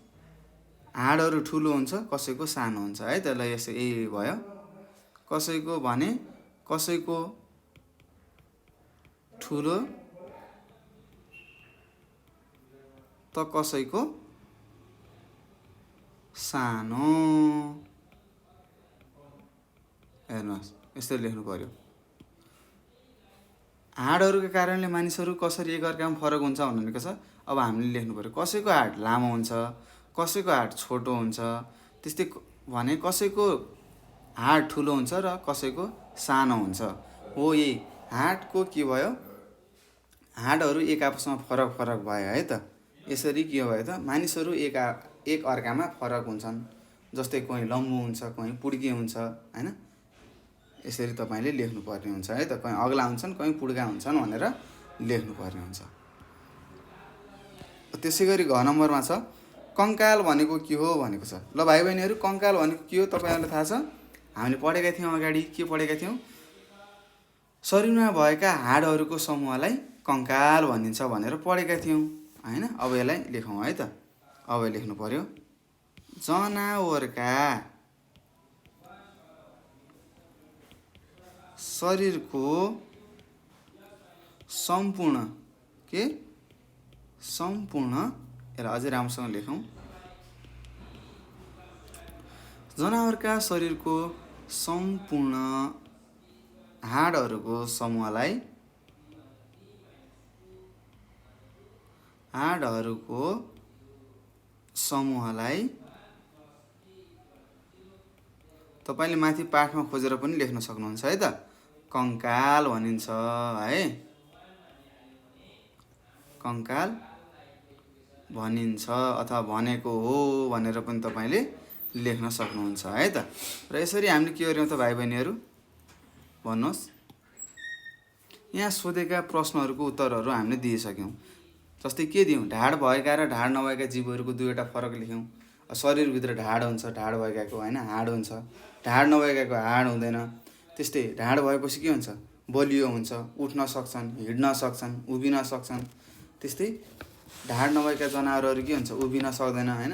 हाडहरू ठुलो हुन्छ, कसैको सानो हुन्छ है त। ल यसो यही भयो। कसैको भने कसैको ठुलो त कसैको सानो। हेर्नुहोस्, यस्तै लेख्नु पर्यो। हाडहरूका कारणले मानिसहरू कसरी एक अर्कामा फरक हुन्छ भनेको छ। अब हामीले लेख्नु पर्यो कसैको हाड लामो हुन्छ, कसैको हाड छोटो हुन्छ। त्यस्तै भने कसैको हाड ठुलो हुन्छ र कसैको सानो हुन्छ। हो, यही हाडको के भयो, हाडहरू एक आपसमा फरक भयो है त। यसरी के भयो त, मानिसहरू एक अर्कामा फरक हुन्छन्। जस्तै कोही लम्बु हुन्छ, कोही पुड्के हुन्छ हैन। यसरी तपाईले लेख्नुपर्ने हुन्छ है त। कोही अग्ला हुन्छन्, कोही पुड्का हुन्छन् भनेर लेख्नुपर्ने हुन्छ। त्यसैगरी घ नम्बरमा छ कङ्काल भनेको के हो भनेको छ। ल भाइ बहिनीहरू, कङ्काल भनेको के हो तपाईहरुलाई थाहा छ। हामीले पढेका थियौँ अगाडि, के पढेका थियौँ, शरीरमा भएका हाडहरूको समूहलाई कङ्काल भनिन्छ भनेर पढेका थियौँ हैन। अब यसलाई लेखौँ है त। अब लेख्नु पर्यो, जनावरका शरीरको सम्पूर्ण यसलाई अझै राम्रोसँग लेखौँ, जनावरका शरीरको सम्पूर्ण हाडहरूको समूहलाई तपाईले माथि पाठमा खोजेर पनि लेख्न सक्नुहुन्छ है त। कङ्काल भनिन्छ है, कङ्काल भनिन्छ अथवा भनेको हो भनेर पनि तपाईले लेख्न सक्नुहुन्छ है त। र यसरी हामीले के गर्यौं त भाइ बहिनीहरू भन्नुहोस्। यहाँ सोधेका प्रश्नहरूको उत्तरहरू हामीले दिइसक्यौं। जस्तै के दियौं, ढाड भएका र ढाड नभएका जीवहरूको दुईवटा फरक लेख्यौं। शरीरभित्र ढाड हुन्छ, ढाड भएकाको हैन हाड हुन्छ, ढाड नभएकाको हाड हुँदैन। त्यस्तै ढाड भएपछि के हुन्छ, बलियो हुन्छ, उठ्न सक्छन्, हिड्न सक्छन्, उभिन सक्छन्। त्यस्तै ढाड नभएका जनावरहरू के हुन्छ, उभिन सक्दैन हैन,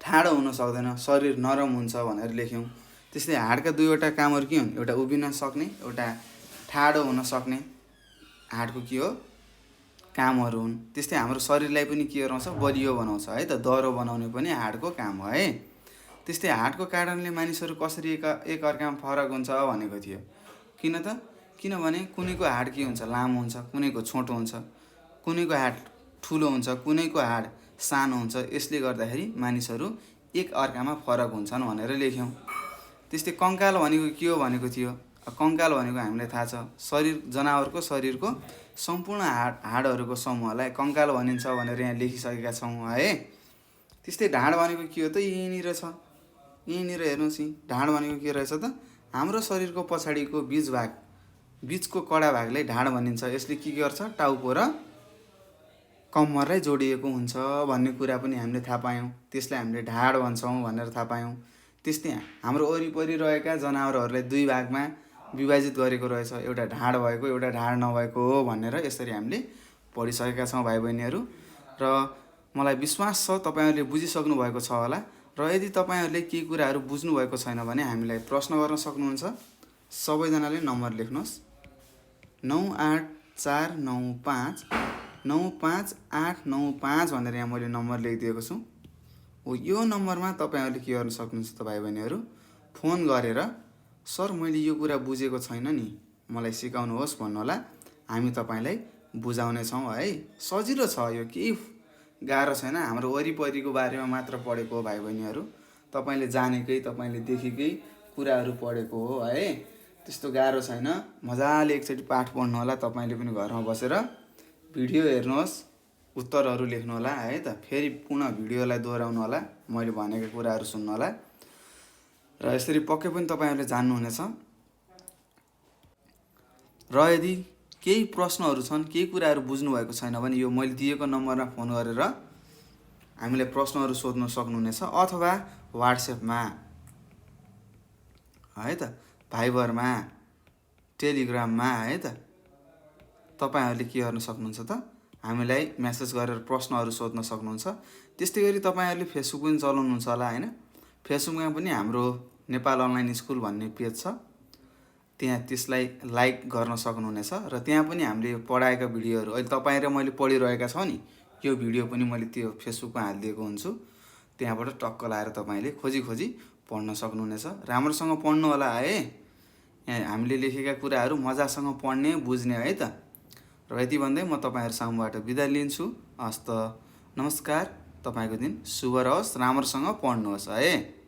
ठाडो हुन सक्दैन, शरीर नरम हुन्छ भनेर लेख्यौं। त्यस्तै हाडका दुईवटा कामहरू के हुन्, एउटा उभिन सक्ने, एउटा ठाडो हुन सक्ने हाडको के हो, कामहरू हुन्। त्यस्तै हाम्रो शरीरलाई पनि के गराउँछ, बलियो बनाउँछ है त, दह्रो बनाउने पनि हाडको काम हो है। त्यस्तै हाडको कारणले मानिसहरू कसरी एक अर्कामा फरक हुन्छ भनेको थियो। किनभने कुनैको हाड के हुन्छ, लामो हुन्छ, कुनैको छोटो हुन्छ, कुनैको हाड ठुलो हुन्छ, कुनैको हाड सानो हुन्छ। यसले गर्दाखेरि मानिसहरू एक अर्कामा फरक हुन्छन् भनेर लेख्यौं। त्यस्तै कङ्काल भनेको के हो भनेको थियो। कङ्काल भनेको हामीलाई थाहा छ, जनावरको शरीरको सम्पूर्ण हाडहरूको समूहलाई कङ्काल भनिन्छ भनेर यहाँ लेखिसकेका छौँ है। त्यस्तै ढाड भनेको के हो त, यहीँनिर छ, यहीँनिर हेर्नुहोस्। ढाड भनेको के रहेछ त, हाम्रो शरीरको पछाडिको बीचको कडा भागलाई ढाड भनिन्छ। यसले के गर्छ, टाउको र कम्मरलाई जोडिएको हुन्छ भन्ने कुरा पनि हामीले थाहा पायौँ। त्यसलाई हामीले ढाड भन्छौँ भनेर थाहा पायौँ। त्यस्तै हाम्रो वरिपरि रहेका जनावरहरूलाई दुई भागमा विभाजित गरेको रहेछ, एउटा ढाड भएको, एउटा ढाड नभएको हो भनेर यसरी हामीले पढिसकेका छौँ भाइ बहिनीहरू। र मलाई विश्वास छ तपाईहरुले बुझिसक्नु भएको छ होला। र यदि तपाईँहरूले केही कुराहरू बुझ्नुभएको छैन भने हामीलाई प्रश्न गर्न सक्नुहुन्छ। सबैजनाले नम्बर लेख्नुहोस् 9849595895 भनेर यहाँ मैले नम्बर लेखिदिएको छु। हो यो नम्बरमा तपाईँहरूले के गर्न सक्नुहुन्छ त भाइ बहिनीहरू, फोन गरेर सर मैले यो कुरा बुझेको छैन नि, मलाई सिकाउनुहोस् भन्नुहोला। हामी तपाईँलाई बुझाउनेछौँ है। सजिलो छ यो, केही गाह्रो छैन। हाम्रो वरिपरिको बारेमा मात्र पढेको हो भाइ बहिनीहरू। तपाईँले जानेकै, तपाईँले देखेकै कुराहरू पढेको हो है। त्यस्तो गाह्रो छैन। मजाले एकचोटि पाठ पढ्नु होला। तपाईँले पनि घरमा बसेर भिडियो हेर्नुहोस्, उत्तरहरू लेख्नु होला है त। फेरि पुनः भिडियोलाई दोहोऱ्याउनु होला, मैले भनेको कुराहरू सुन्नु होला। र यसरी पक्कै पनि तपाईँहरूले जान्नुहुनेछ। र यदि केही प्रश्नहरू छन्, केही कुराहरू बुझ्नुभएको छैन भने यो मैले दिएको नम्बरमा फोन गरेर हामीलाई प्रश्नहरू सोध्न सक्नुहुनेछ, अथवा व्हाट्सएपमा है त, भाइबरमा, टेलिग्राममा है त तपाईँहरूले के गर्न सक्नुहुन्छ त, हामीलाई मेसेज गरेर प्रश्नहरू सोध्न सक्नुहुन्छ। त्यस्तै गरी तपाईँहरूले फेसबुक पनि चलाउनुहुन्छ होला होइन। फेसबुकमा पनि हाम्रो नेपाल अनलाइन स्कुल भन्ने पेज छ, त्यहाँ त्यसलाई लाइक गर्न सक्नुहुनेछ। र त्यहाँ पनि हामीले पढाएका भिडियोहरू, अहिले तपाईँ र मैले पढिरहेका छौँ नि, यो भिडियो पनि मैले त्यो फेसबुकमा हालिदिएको हुन्छु। त्यहाँबाट टक्क लाएर तपाईँले खोजी पढ्न सक्नुहुनेछ। राम्रोसँग पढ्नु होला है। यहाँ हामीले लेखेका कुराहरू मजासँग पढ्ने, बुझ्ने है त। र यति भन्दै म तपाईँहरू सामुबाट बिदा लिन्छु। हस्त नमस्कार। तपाईँको दिन शुभ रहोस्, राम्रोसँग पढ्नुहोस् है।